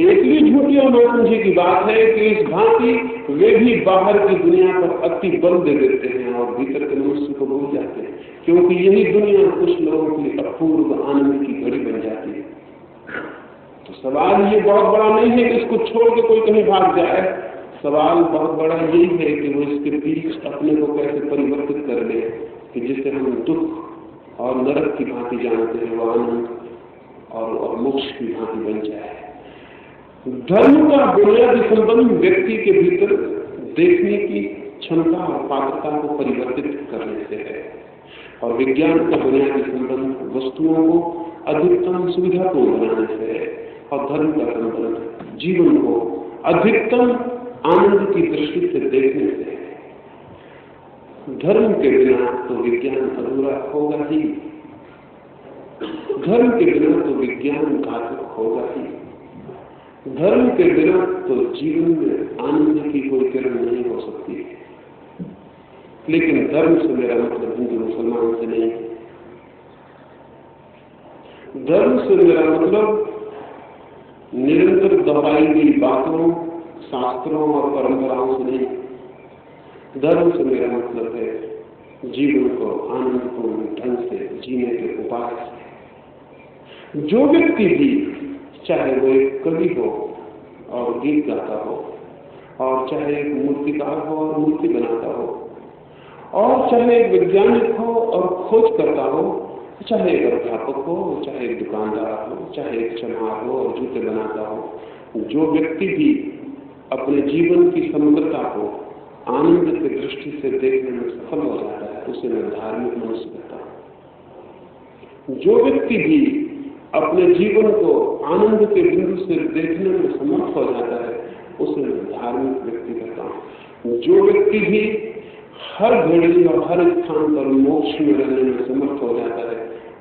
इसलिए झूठी और नासमझी की बात है कि इस भांति वे भी बाहर की दुनिया पर अति बल दे देते हैं और भीतर के मनुष्य को भूल जाते हैं, क्योंकि यही दुनिया कुछ लोगों की अपूर्व आनंद की घड़ी बन जाती है। तो सवाल ये बहुत बड़ा नहीं है कि इसको छोड़ के कोई कहीं भाग जाए, सवाल बहुत बड़ा यही है कि वो इसके बीच अपने को कैसे परिवर्तित कर ले कि जिसे हम दुख और नरक की भांति जानते हैं वो आनंद और मोक्ष की भांति बन जाए। धर्म का बुनियादी संबंध व्यक्ति के भीतर देखने की क्षमता और पात्रता को परिवर्तित करने से है, और विज्ञान का बुनियादी संबंध वस्तुओं को अधिकतम सुविधापूर्ण बनाने से है, और धर्म का संबंध जीवन को अधिकतम आनंद की दृष्टि से देखने से है। धर्म के बिना तो विज्ञान अधूरा होगा ही, धर्म के बिना तो विज्ञान घातक होगा ही, धर्म के बिना तो जीवन में आनंद की कोई किरण नहीं हो सकती है। लेकिन धर्म से मेरा मतलब हिंदू मुसलमान से नहीं। धर्म से मेरा मतलब निरंतर दोहराई गई बातों, शास्त्रों और परंपराओं से नहीं। धर्म से मेरा मतलब है जीवन को आनंदपूर्ण ढंग से जीने के उपाय। जो व्यक्ति भी, चाहे वो एक कवि हो और गीत गाता हो, और चाहे एक मूर्तिकार हो और मूर्ति बनाता हो, और चाहे एक वैज्ञानिक हो और खोज करता हो, चाहे एक अध्यापक हो, चाहे एक दुकानदार हो, चाहे एक चमार हो और जूते बनाता हो, जो व्यक्ति भी अपने जीवन की समग्रता को आनंद की दृष्टि से देखने में सफल हो जाता है, उसे मैं धार्मिक मनुष्य कहता हूं। जो व्यक्ति भी अपने जीवन को आनंद के बिंदु से देखने में समर्थ हो जाता है, उसे मैं धार्मिक व्यक्ति कहता हूं। जो व्यक्ति भी हर घड़ी और हर स्थान पर मोक्ष में रहने में समर्थ हो जाता है,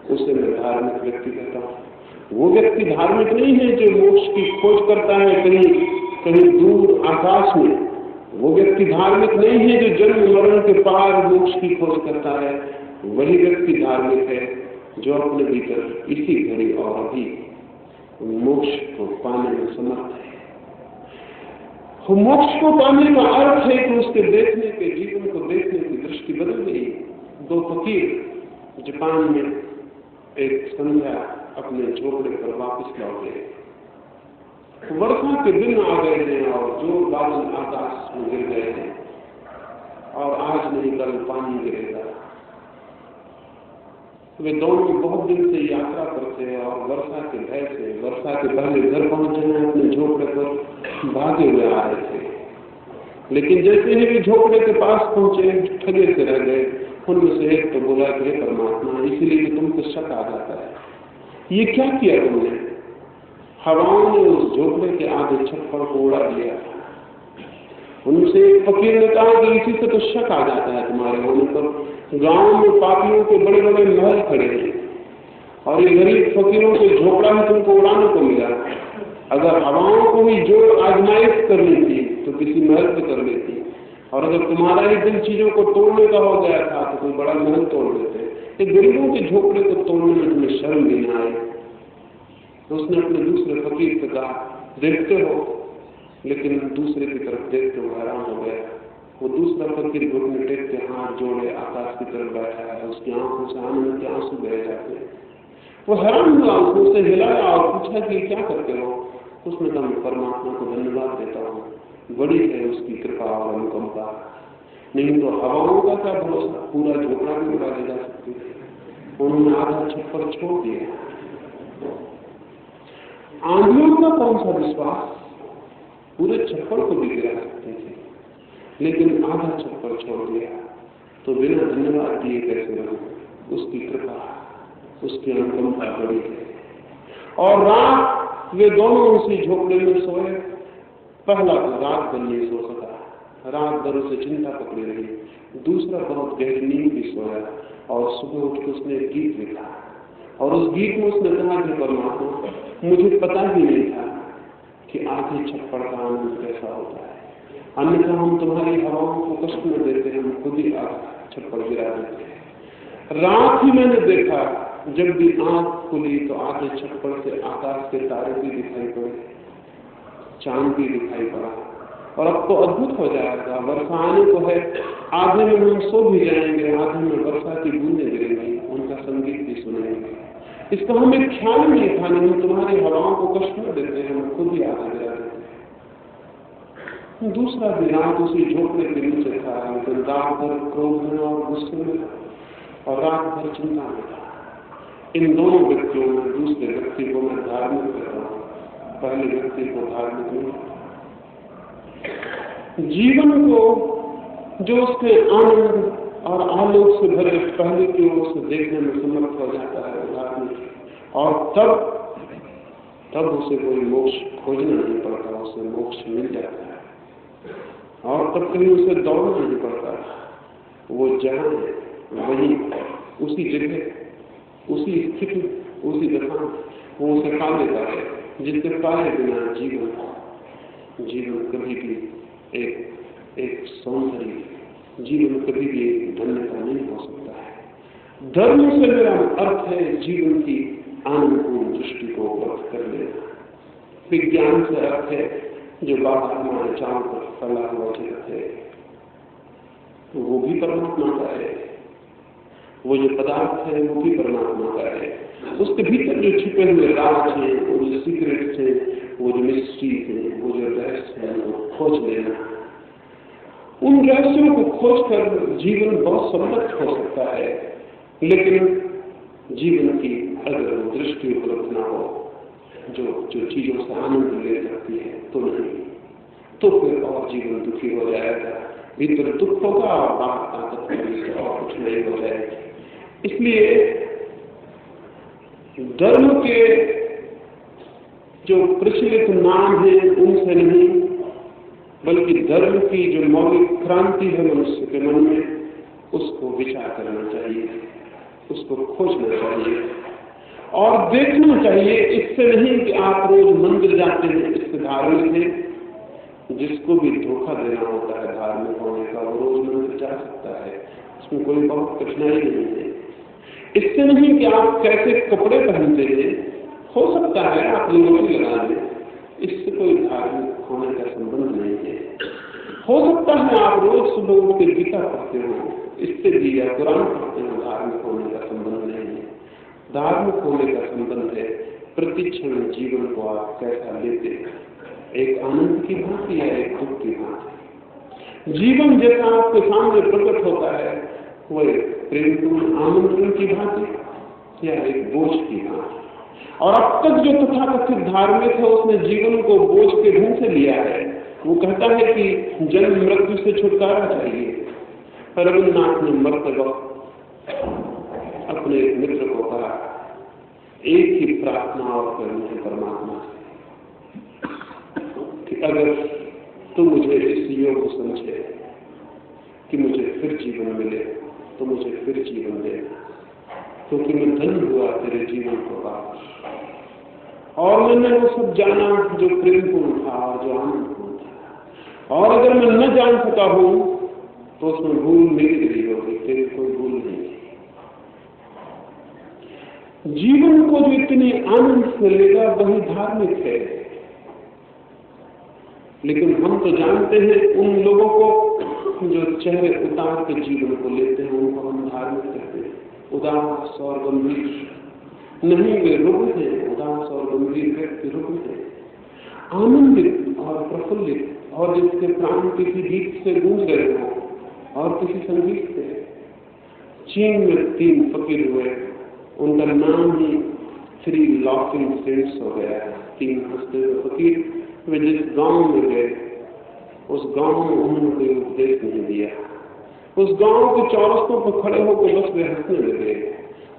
उसे मैं धार्मिक व्यक्ति कहता हूं। वो व्यक्ति धार्मिक नहीं है जो मोक्ष की खोज करता है कहीं दूर आकाश में। वो व्यक्ति धार्मिक नहीं है जो जन्म मरण के पार मोक्ष की खोज करता है। वही व्यक्ति धार्मिक है जो अपने भीतर इसी घड़ी और अभी मोक्ष को पाने में समर्थ है। मोक्ष को पाने का अर्थ है कि उसके देखने के, जीवन को देखने की दृष्टि बदल गई। दो फकीर जापान में एक संध्या अपने झोपड़े पर वापस लौटे। वर्षा के दिन आ गए हैं और जो बादल आकाश में गिर गए हैं और आज नहीं कल पानी गिरेगा। वे दोनों बहुत दिन से यात्रा करते और वर्षा के भय से, वर्षा के पहले घर पहुंचे हैं, अपने झोपड़े पर भागे हुए आ रहे थे। लेकिन जैसे ही वे झोपड़े के पास पहुंचे, ठगे से रह गए। उनमें से एक तो बोला कि हे परमात्मा, इसलिए कि तुमको शक आ जाता है, ये क्या किया तुमने? हवाओं ने उस झोपड़े के आधे छप्पर को उड़ा दिया। उनसे एक फकीर ने कहा कि इसी से तो शक आ जाता है तुम्हारे होने पर। गांव में पापियों के बड़े बड़े महल खड़े हैं और ये गरीब फकीरों के झोपड़ा ही तुमको उड़ाने को मिला। अगर हवाओं को ही जो आजमाइश करनी थी तो किसी महल पे कर लेती, और अगर तुम्हारा ही दिल चीजों को तोड़ने का हो गया था तो कोई बड़ा महल तोड़ देते। ये गरीबों के झोपड़े को तोड़ने में तुम्हें शर्म भी न आए। तो उसने अपने दूसरे फकीर से कहा, देखते हो? लेकिन दूसरे की तरफ देखते हुए हैरान हो गया। वो दूसरा फकीर घुटने टेक के हाथ जोड़े आकाश की तरफ बैठा है, उसकी आंखों से आनंद के आंसू बह जाते हैं। वो हैरान हुआ, उसने उसे हिलाया और पूछा कि क्या करते हो? उसने कहा, मैं परमात्मा को धन्यवाद देता हूँ, बड़ी है उसकी कृपा और अनुकंपा, नहीं तो हवाओं का क्या भरोसा, पूरा झोपड़ा भी उड़ा ले जा सकती है। उन्होंने आधा छप्पर छोड़ दिया। आंधियों का कौन सा विश्वास, पूरे छप्पर को भी गिरा सकते थे, लेकिन आधा छप्पर छोड़ दिया। तो बिना धन्यवाद दिए कैसे रहूं? उसकी कृपा, उसकी अनुकंपा बड़ी है। और रात वे दोनों उसी झोपड़े में सोए। पहला तो रात भर नहीं सो सका, रात भर उसे चिंता पकड़ी रही। दूसरा बहुत गहरी नींद भी सोया और सुबह उठ के उसने एक गीत लिखा और उस गीत में उसने कहा कि परमात्मा, मुझे पता ही नहीं था कि आधे छप्पड़ का आनंद कैसा होता है। अन्यथा हम तुम्हारी हवाओं को कष्ट में देते हैं, हम खुद ही आधा छप्पड़ गिरा देते हैं। रात ही मैंने देखा, जब भी आंख खुली तो आधे छप्पड़ से आकाश के तारे भी दिखाई पड़े, चांद भी दिखाई पड़ा। और अब तो अद्भुत हो जाएगा, वर्षा आने को है, आधे में हम सो भी जाएंगे, आधे में वर्षा की बूंदें गिरेंगी, उनका संगीत भी सुनेंगे। इसका हमें ख्याल नहीं था, नहीं तुम्हारी हवाओं को कष्ट में देते हैं, हम खुद ही आधा गिरा देते हैं। दूसरा भी रात उसी झोपड़े के नीचे था, लेकिन रात भर क्रोध में और गुस्से में और रात भर चिंता में था। इन दोनों व्यक्तियों में दूसरे व्यक्ति को मैं धार्मिक कहता हूँ, पहले व्यक्ति को धार्मिक नहीं। जीवन को जो उसके आनंद और आलोक से भरे पहले की ओर से देखने में समर्थ हो जाता है धार्मिक, और तब उसे कोई मोक्ष खोजना नहीं पड़ता, उसे मोक्ष मिल जाता है। और तब कहीं उसे दौड़ना नहीं पड़ता, वो जहां है वही, उसी जगह, उसी स्थिति, उसी दशा वो उसे पा लेता है, जिससे पाए बिना जीवन कभी भी एक सौंदर्य, जीवन कभी भी धन्यता नहीं हो सकता है। धर्म से मेरा अर्थ है जीवन की आनंदपूर्ण दृष्टि को उपलब्ध कर लेना। विज्ञान से अर्थ है जो बाहर हमारे चारों पर फैला हुआ जगत है वो भी परमात्मा का है, वो जो पदार्थ है वो भी परमात्मा का है। उसके भीतर जो छिपे हुए राज हैं, वो जो सीक्रेट्स हैं, वो जो मिस्ट्रीज हैं, वो जो रहस्य है, वो खोज लेना। उन रहस्यों को खोजकर जीवन बहुत समृद्ध हो सकता है, लेकिन जीवन की अगर दृष्टि उपलब्ध न हो जो चीजों से आनंद ले सकती है तो नहीं, तो फिर और जीवन दुखी हो जाएगा। भीतर दुख होगा और बाहर ताकत होगी और कुछ नहीं हो जाएगा। इसलिए धर्म के जो प्रचलित नाम है उनसे नहीं, बल्कि धर्म की जो मौलिक क्रांति है मनुष्य के मन में, उसको विचार करना चाहिए, उसको खोजना चाहिए और देखना चाहिए। इससे नहीं कि आप रोज मंदिर जाते हैं, इससे धार्मिक है। जिसको भी धोखा देना होता है धार्मिक होने का, वो रोज मंदिर जा सकता है, इसमें कोई बहुत कठिनाई नहीं है। इससे नहीं कि आप कैसे कपड़े पहनते हैं, हो सकता है आप लंगोटी लगा लें, इससे कोई धार्मिक होने का संबंध नहीं है। हो सकता है आप रोज सुबह उठ के गीता पढ़ते हो, इससे भी या कुरान पढ़ते हो, धार्मिक होने का संबंध नहीं है। धार्मिक होने का संबंध है प्रतिक्षण जीवन को आप कैसा लेते हैं, एक आनंद की भांति या एक दुख की भांति। जीवन जैसा आपके सामने प्रकट होता है वो एक प्रेमपूर्ण आमंत्रण की भांति या एक बोझ की भांति। और अब तक जो तथाकथित धार्मिक है उसने जीवन को बोझ के ढंग से लिया है। वो कहता है कि जन्म मृत्यु से छुटकारा चाहिए। रविन्द्रनाथ ने मरते वक्त अपने एक मित्र को कहा, एक ही प्रार्थना और करनी है परमात्मा से कि अगर तू मुझे इस योग समझे कि मुझे फिर जीवन मिले तो मुझे फिर जीवन दे, क्योंकि मैं धन्य हुआ तेरे जीवन को पाकर और मैंने वो सब जाना जो प्रेमपूर्ण था और जो आनंदपूर्ण था। और अगर मैं न जान सका हूं तो उसमें भूल मेरी गई होगी, तेरी कोई भूल नहीं। जीवन को जो इतनी आनंद से लेगा वही धार्मिक है। लेकिन हम तो जानते हैं उन लोगों को जो चेहरे उतार के जीवन को लेते हैं, उनको हम धार्मिक कहते हैं। उदास और गंभीर नहीं, वे रुग्ण हैं। उदास और गंभीर व्यक्ति रुग्ण हैं। आनंदित और प्रफुल्लित और जिसके प्राण किसी गीत से गूंज रहे हो और किसी संगीत से। चीन में 3 फकीर हुए, उनका नाम ही 3 लॉकिंग सेंट्स हो गया। 3 हंसते हुए फकीर। वे जिस गांव में गए उस गांव में उन्होंने कोई उपदेश नहीं दिया। उस गांव के चौरस्तों पर खड़े होकर बस वे हंसने लगे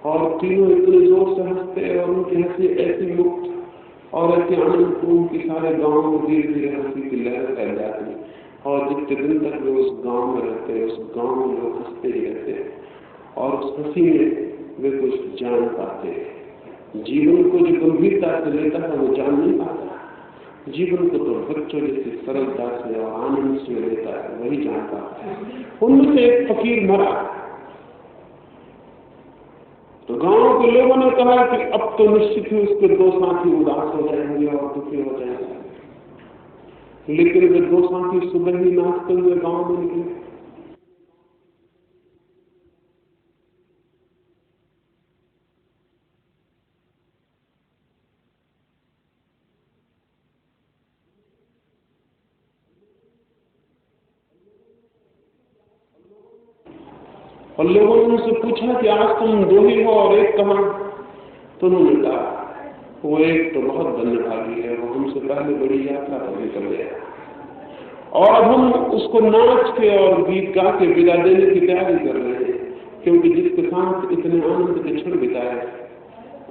और तीनों इतने जोर से हंसते और उनकी हंसी ऐसी मुक्त और ऐसी आनंदपूर्ण कि सारे गांव में धीरे धीरे हंसी की लहर फैल जाती। और जितने दिन तक वे उस गांव में रहते, उस गांव में लोग हंसते ही रहते और उस हंसी में वे कुछ जान पाते। जीवन को जो गंभीरता से लेता है वो जान नहीं पाता। जीवन को तो बच्चों जैसी सरलता से और आनंद से लेता है, वही जान पाता है। उनमें से एक फकीर मरा तो गांव के लोगों ने कहा कि अब तो निश्चित ही उसके 2 साथी उदास हो जाएंगे और दुखी हो जाएंगे। लेकिन वे 2 साथी सुबह ही नाचते हुए गांव में निकले। और लोगों ने उनसे पूछा कि आज तुम 2 ही हो और एक कहां? तो उन्होंने कहा वो एक तो बहुत धन्यभागी है, वो हमसे पहले बड़ी यात्रा पर निकल गया और अब हम उसको नाच के और गीत गा के विदा देने की तैयारी कर रहे हैं, क्योंकि जिसके साथ इतने आनंद के क्षण बिताए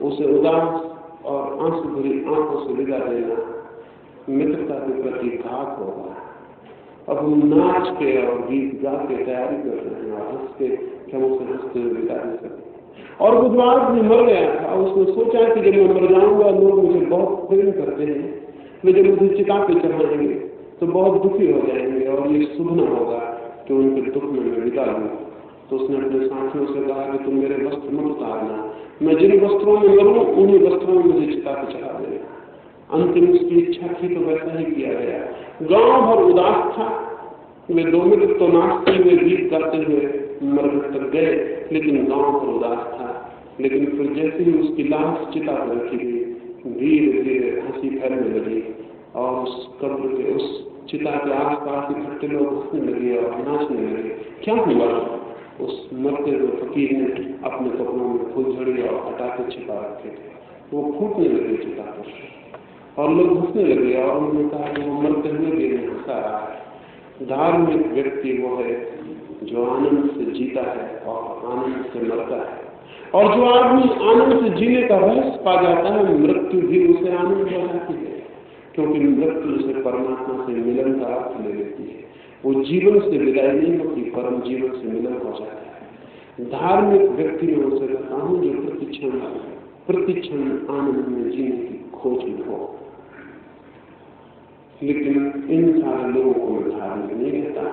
उसे उदास और आंसू भरी आंखों से विदा देना मित्रता के प्रति घात होगा। अब हम नाच के और गीत गा के तैयारी कर रहे हैं और हंस के हम उसे हंसते हुए बिता नहीं सकते। और बुधवार में मर गया था, उसने सोचा कि जब मैं मर जाऊंगा लोग मुझे बहुत प्रेम करते हैं, वे जब मुझे चिता पे चढ़ाएंगे तो बहुत दुखी हो जाएंगे और ये शुभ न होगा कि उनके दुख में मैं विदा लूं। तो उसने अपने साथियों से कहा कि तुम मेरे वस्त्र मत उतारना, मैं जिन वस्त्रों में मरूं उन्हीं वस्त्रों में मुझे चिता पर चढ़ा देना। अंतिम उसकी इच्छा थी तो वैसा ही किया गया। गांव भर उदास था, वे 2 मिनट तो नाचते हुए गीत गाते हुए मरघट तक गए, लेकिन गांव भर उदास था। लेकिन फिर जैसे ही उसकी लाश चिता पर रखी गई, धीरे धीरे हंसी फैलने लगी और उस कब्र के उस चिता के आसपास इकट्ठे लोग हंसने लगे और नाचने लगे। क्या हुआ? उस मरते हुए फकीर ने अपने कपड़ों में फूलझड़ी और पटाखे छिपा रखे थे, वो फूटने लगे चिता पर और लोग हंसने लगे और उन्होंने कहा कि वो मरते हुए भी हंसा रहा है। धार्मिक व्यक्ति वो है जो आनंद से जीता है और आनंद से मरता है, और जो आदमी आनंद से जीने का रहस्य पा जाता है, मृत्यु भी उसे आनंद हो जाती है, क्योंकि मृत्यु उसे परमात्मा से मिलन का अर्थ ले लेती है। वो जीवन से विदाई नहीं होती, परम जीवन से मिलन हो जाता है। धार्मिक व्यक्ति में उसे कहता हूं जो प्रतिक्षण आनंद में जीने की खोज में हो। लेकिन इन सारे लोगों को मैं धार्मिक नहीं कहता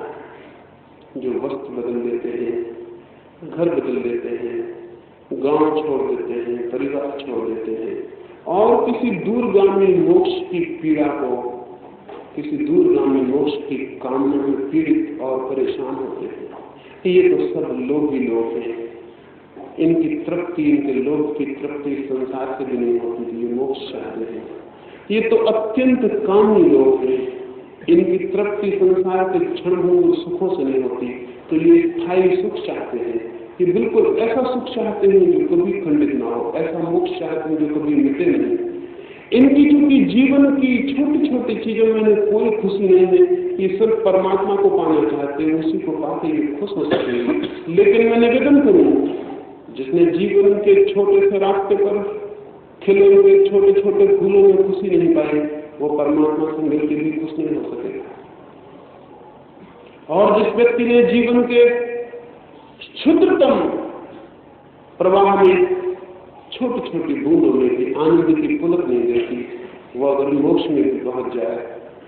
जो वस्त्र बदल देते हैं, घर बदल देते हैं, गांव छोड़ देते हैं, परिवार छोड़ देते हैं और किसी दूरगामी मोक्ष की पीड़ा को, किसी दूरगामी मोक्ष की कामना में पीड़ित और परेशान होते हैं। ये तो सब लोग ही लोग हैं। इनकी तृप्ति, इनके लोग की तृप्ति संसार से भी नहीं होती थी, ये मोक्ष चाहते हैं। ये तो अत्यंत कामी लोग हैं, इनकी तृप्ति संसार के क्षणभंगुर सुखों से नहीं होती, तो ये स्थायी सुख चाहते हैं। ये बिल्कुल ऐसा सुख चाहते हैं जो कभी खंडित ना हो, ऐसा मोक्ष चाहते हैं जो कभी मिटे नहीं। इनकी चूंकि जीवन की छोटी छोटी चीजों में कोई खुशी नहीं है, ये सिर्फ परमात्मा को पाना चाहते हैं, उसी को पाके ये खुश हो सकेंगे। लेकिन मैं निवेदन करूं, जिसने जीवन के छोटे से रास्ते पर खिले हुए छोटे छोटे फूलों में खुशी नहीं पाई, वो परमात्मा से मिलकर भी खुश नहीं हो सकेगा। और जिस व्यक्ति ने जीवन के क्षुद्रतम प्रवाह में छोटी छोटी बूंदों में भी आनंद की पुलक नहीं देखी, वो अगर मोक्ष में भी पहुंच जाए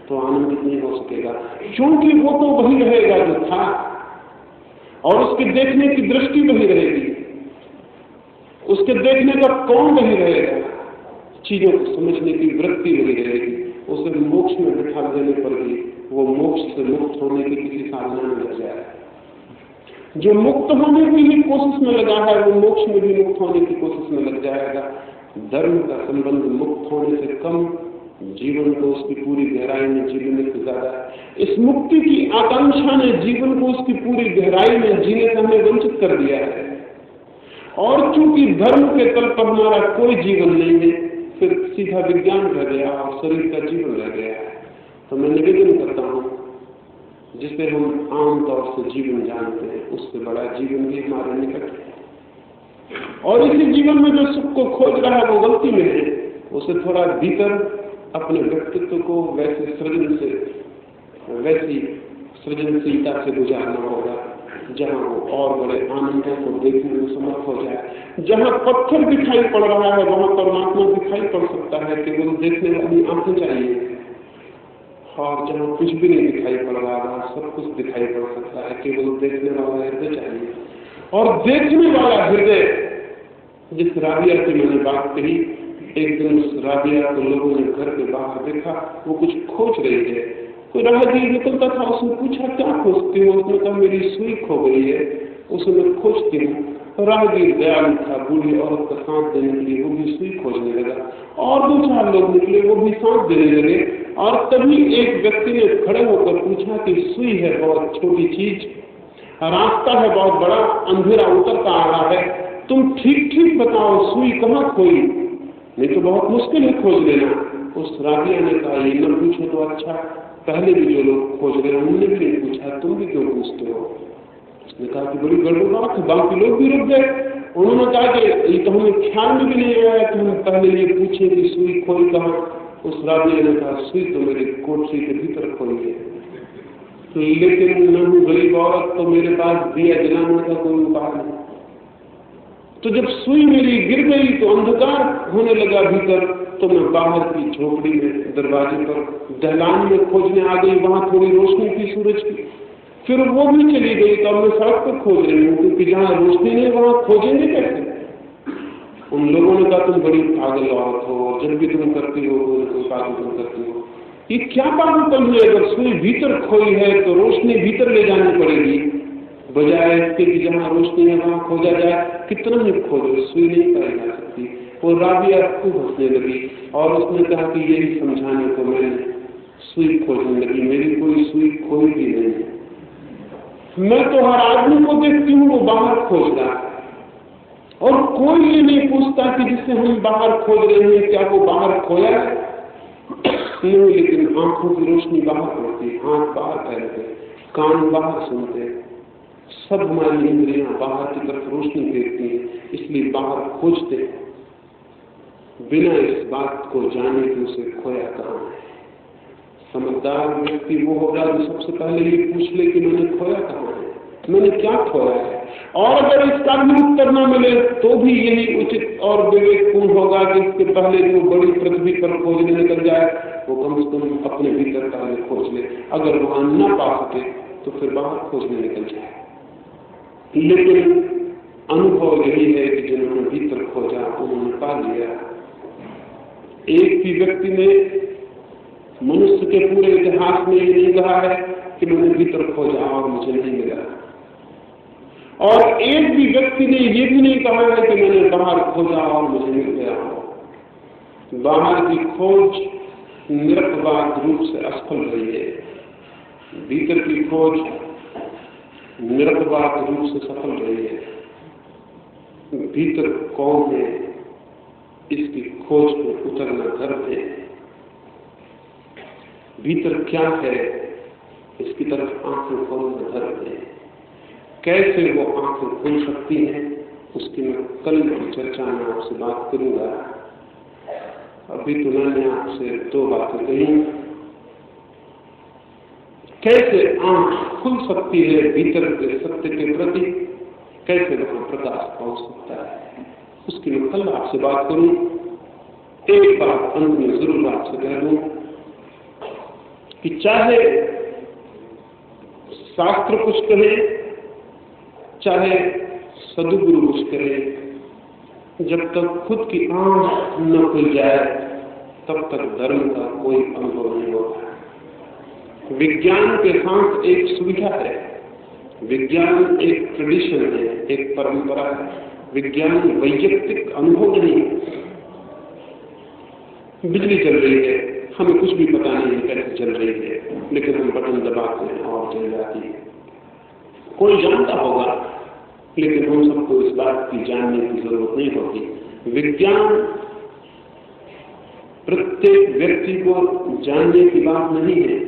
तो आनंदित नहीं हो सकेगा, क्योंकि वो तो वही रहेगा जो था, और उसके देखने की दृष्टि वही रहेगी, उसके देखने का कौन वही रहेगा, चीजों को समझने की वृत्ति वही रहेगी। उसे मोक्ष में बिठा देने पर भी वो मोक्ष से मुक्त होने की किसी साधना में लग जाए। जो मुक्त होने की ही कोशिश में लगा है, वो मोक्ष में भी मुक्त होने की कोशिश में लग जाएगा। धर्म का संबंध मुक्त होने से कम, जीवन को उसकी पूरी गहराई में जीने से ज्यादा। इस मुक्ति की आकांक्षा ने जीवन को उसकी पूरी गहराई में जीने से हमें वंचित कर दिया है। और चूंकि धर्म के तल पर हमारा कोई जीवन नहीं है, फिर सीधा विज्ञान रह गया और शरीर का जीवन रह गया है। तो मैं निवेदन करता हूं, जिसे हम आमतौर से जीवन जानते हैं, उससे बड़ा जीवन भी हमारे निकट है। और इसी जीवन में जो सुख को खोज रहा है वो गलती में है। उसे थोड़ा भीतर अपने व्यक्तित्व को वैसी सृजनशीलता से गुजारना होगा जहां वो और बड़े आनंदों को देखने में समर्थ हो जाए। जहां पत्थर दिखाई पड़ रहा है वहां परमात्मा दिखाई पड़ सकता है, केवल देखने वाली आंखें चाहिए। और जहां कुछ भी नहीं दिखाई पड़ रहा वहां सब कुछ दिखाई पड़ सकता है, केवल देखने वाला हृदय चाहिए। और देखने वाला हृदय, जिस राबिया की मैंने बात कही, एक दिन उस राबिया को लोगों ने घर के बाहर देखा, वो कुछ खोज रही है। कोई राहगीर निकलता था, उसने पूछा क्या खोजती हो? उसने कहा मेरी सुई खो गई है, उसे मैं खोजती हूँ। राहगीर दयालु था, बूढ़ी औरत का साथ देने के लिए वो भी सुई खोजने लगा। और 2-4 लोग निकले, वो भी साथ देने लगे। और तभी एक व्यक्ति ने खड़े होकर पूछा कि सुई है बहुत छोटी चीज, रास्ता है बहुत बड़ा, अंधेरा उतरता आ रहा है, तुम ठीक ठीक बताओ सुई कहाँ खोई, नहीं तो बहुत मुश्किल है खोज लेना। उस राबिया ने कहा ये न पूछो तो अच्छा, पहले भी जो लोग खोज रहे हैं उन्होंने भी नहीं पूछा, तुम भी क्यों पूछते हो? उसने कहा कि बड़ी गड़बड़ बात है। बाकी लोग भी रुक गए। उन्होंने कहा कि ये तो हमें ख्याल में भी नहीं आया कि हम पहले ये पूछे कि सुई खोई कहाँ। उस राबिया ने कहा सुई तो मेरी कोठरी के भीतर खोई है, तो लेकिन मैं हूँ गरीब औरत, तो मेरे पास दिया जलाने का कोई उपाय नहीं। तो जब सुई मेरी गिर गई तो अंधकार होने लगा भीतर, तो मैं बाहर की झोपड़ी में दरवाजे पर दहलान में खोजने आ गई। वहां थोड़ी रोशनी थी सूरज की, फिर वो भी चली गई तो अब मैं सड़क पर खोज रही हूँ, क्योंकि जहाँ रोशनी नहीं वहां खोजेंगे कैसे? उन लोगों ने कहा तुम बड़ी पागल औरत हो, जब भी तुम करती हो कोई पागल करती हो। ये क्या पागलपन है? अगर सुई भीतर खोई है तो रोशनी भीतर ले जानी पड़ेगी, बजाय इसके कि जहाँ रोशनी है वहां खोजा जाए। कितना ही खोजो, सुई नहीं पाई जा सकती। वो राबिया खूब हंसने लगी और उसने कहा कि यही समझाने को मैंने सुई खोजने लगी, मेरी कोई सुई खोई भी नहीं है। मैं तो हर आदमी को देखती हूँ वो बाहर खोज रहा है, और कोई ये नहीं पूछता कि जिससे हम बाहर खोज रहे हैं क्या वो बाहर खोया है? नहीं, लेकिन आंखों की रोशनी बाहर पड़ती, आंख बाहर फैलते, कान बाहर सुनते, सब हमारी इंद्रियां बाहर की तरफ रोशनी फेरती है, इसलिए बाहर खोजते बिना इस बात को जाने कि उसे खोया कहाँ है। समझदार व्यक्ति वो होगा जो सबसे पहले ये पूछ ले कि मैंने खोया कहाँ है, मैंने क्या खोया है। और अगर इसका भी उत्तर न मिले तो भी यही उचित और विवेकपूर्ण होगा कि इसके पहले जो बड़ी पृथ्वी पर खोजने निकल जाए वो कम से कम अपने भीतर पहले खोज ले। अगर वहां न पा सके तो फिर बाहर खोजने निकल जाए। लेकिन अनुभव यही है कि जिन्होंने भीतर खोजा उन्होंने पा लिया। एक भी व्यक्ति ने मनुष्य के पूरे इतिहास में ये नहीं कहा है कि मैंने भीतर खोजा और मुझे नहीं मिला, और एक भी व्यक्ति ने ये भी नहीं कहा है कि मैंने बाहर खोजा और मुझे मिल गया हो। बाहर की खोज निरपवाद रूप से असफल रही है, भीतर की खोज निरपवाद रूप से सफल रही है। भीतर कौन है इसकी खोज को उतरना धर्म है, भीतर क्या है इसकी तरफ आंखें खोलना धर्म है। कैसे वो आंखें खुल सकती हैं उसकी मैं कल की चर्चा में आपसे बात करूंगा। अभी तो मैंने आपसे दो बातें कही। कैसे आंख खुल सकती है भीतर के सत्य के प्रति, कैसे वहां प्रकाश पहुंच सकता है, उसकी मैं कल आपसे बात करूं। एक बात अंत में जरूर आपसे कह दूं कि चाहे शास्त्र कुछ कहे, चाहे सदगुरु कुछ करे, जब तक खुद की आंख न खुल जाए तब तक धर्म का कोई अनुभव नहीं होता। विज्ञान के साथ एक सुविधा है, विज्ञान एक ट्रेडिशन है, एक परंपरा है। विज्ञान वैयक्तिक अनुभव नहीं। बिजली चल रही है, हमें कुछ भी पता नहीं है कैसे चल रही है, लेकिन हम बटन दबाते हैं और चल जाती है। कोई जानता होगा, लेकिन हम सबको इस बात की जानने की जरूरत नहीं होती। विज्ञान प्रत्येक व्यक्ति को जानने की बात नहीं है,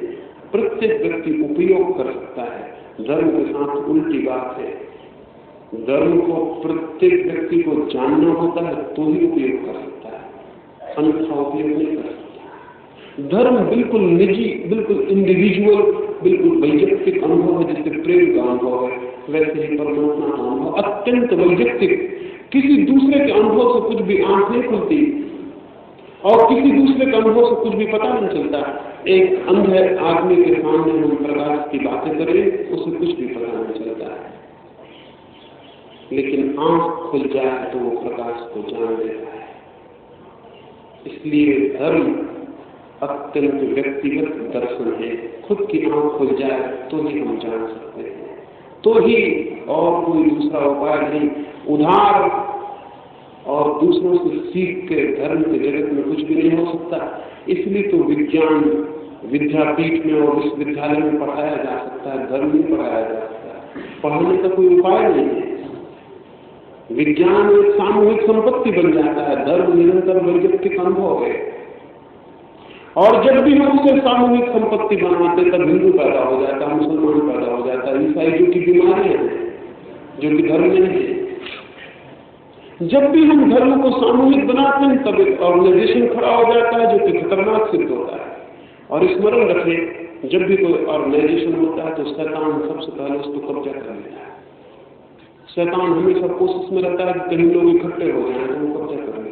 प्रत्येक व्यक्ति उपयोग कर सकता है। धर्म के साथ उल्टी बात है, धर्म को प्रत्येक व्यक्ति को जानना होता है तो ही उपयोग कर सकता है, अन्यथा उपयोग नहीं कर सकता। धर्म बिल्कुल निजी, बिल्कुल इंडिविजुअल, बिल्कुल वैयक्तिक अनुभव है। जैसे प्रेम का अनुभव है वैसे ही परमात्मा का अनुभव अत्यंत वैयक्तिक। किसी दूसरे के अनुभव से कुछ भी आंख नहीं खुलती और किसी दूसरे के अनुभव से कुछ भी पता नहीं चलता। एक अंधे आदमी के सामने हम प्रकाश की बातें करें, उसे कुछ भी पता नहीं चलता है, लेकिन आंख खुल जाए तो वो प्रकाश को जान लेता है। इसलिए धर्म अत्यंत व्यक्तिगत दर्शन है। खुद की आंख खुल जाए तो ही हम जान सकते हैं, तो ही, और कोई दूसरा उपाय नहीं। उधार और दूसरों से सीख के धर्म के जगत में कुछ भी नहीं हो सकता। इसलिए तो विज्ञान विद्यापीठ में और विश्वविद्यालय में पढ़ाया जा सकता है, धर्म नहीं पढ़ाया जा सकता। पढ़ने का कोई उपाय नहीं है। विज्ञान एक सामूहिक संपत्ति बन जाता है, धर्म निरंतर वैयक्तिक अनुभव है। और जब भी हम उसे सामूहिक संपत्ति बनाते तब हिंदू पैदा हो जाता है, मुसलमान पैदा हो जाता है, ईसाई जो की बीमारियां हैं, जो कि धर्म नहीं है। जब भी हम धर्म को सामूहिक बनाते हैं तब एक ऑर्गेनाइजेशन खड़ा हो जाता है जो कि खतरनाक सिद्ध होता है। और स्मरण रखें, जब भी कोई ऑर्गेनाइजेशन होता है तो शैतान सबसे पहले उसको कब्जा कर लेता है। शैतान हमेशा कोशिश में रहता है कि कहीं लोग इकट्ठे हो जाए तो वो कब्जा कर ले,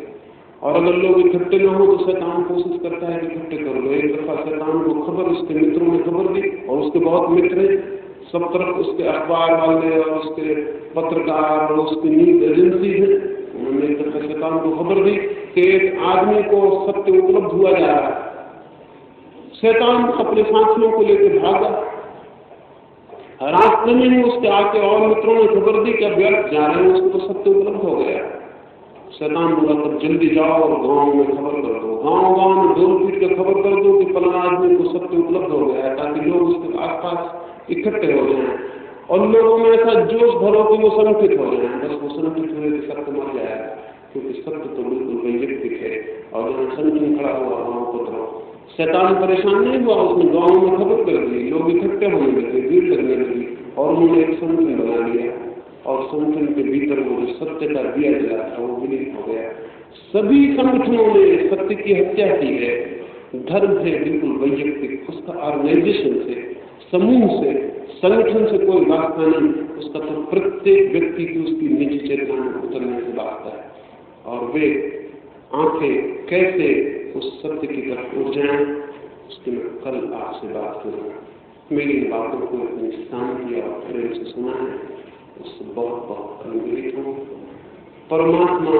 और अगर लोग इकट्ठे न हो तो शैतान कोशिश करता है कि इकट्ठे कर लो। एक दफा शैतान को खबर, उसके मित्रों ने खबर दी और उसके बहुत मित्र हैं, सब तरफ उसके अखबार वाले और उसके पत्रकार और उसकी न्यूज एजेंसी है। उन्होंने एक तरह शैतान को खबर दी कि एक आदमी को सत्य उपलब्ध हुआ जा रहा है। शैतान अपने साथियों को लेकर भागा। रास्ते में ही उसके आके और मित्रों ने खबर दी कि अब व्यर्थ जा रहे हैं, उसको तो सत्य उपलब्ध हो गया। शैतान बोला तब जल्दी जाओ और गांव में खबर कर दो, गांव में ढोल पीट कर खबर कर दो कि फलाना आदमी को सत्य उपलब्ध हो गया है, ताकि लोग उसके आसपास इकट्ठे हो जाएं और लोगों में ऐसा जोश भरो कि वो संकित हो जाए। बस वो संकित हुए कि सत्य मर जाएगा, क्योंकि सत्य तो बिल्कुल वैयक्तिक है और जहाँ संकित खड़ा हुआ वहां को तो शैतान परेशान नहीं हुआ। उसने गांव में खबर कर दी, लोग इकट्ठे होने लगे, भीड़ लगने लगी और उन्होंने एक संगठन बना लिया और संगठन के भीतर वो जो सत्य का दिया जला था वो विलीन हो गया। सभी संगठनों ने सत्य की हत्या की है। धर्म है बिल्कुल वैयक्तिक, उसका ऑर्गेनाइजेशन से, समूह से, संगठन से कोई वास्ता नहीं। उसका तो प्रत्येक व्यक्ति की उसकी निजी चेतना में उतरने से वास्ता है। और वे आंखें कैसे उस सत्य की तरफ उठ जाएं, उसकी मैं कल आपसे बात करूंगा। मेरी बातों को इतनी शांति और प्रेम से सुना है, उससे बहुत बहुत अनुग्रहित हूँ। परमात्मा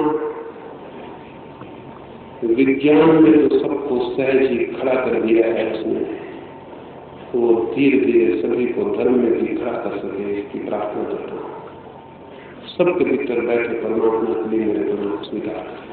विज्ञान में तो सबको सहज ही खड़ा कर दिया है उसने, तो वो धीरे धीरे सभी को धर्म में भी खड़ा कर सके, इसकी प्रार्थना करता हूँ। सबके भीतर बैठे परमात्मा के लिए मेरे प्रणाम स्वीकार करें।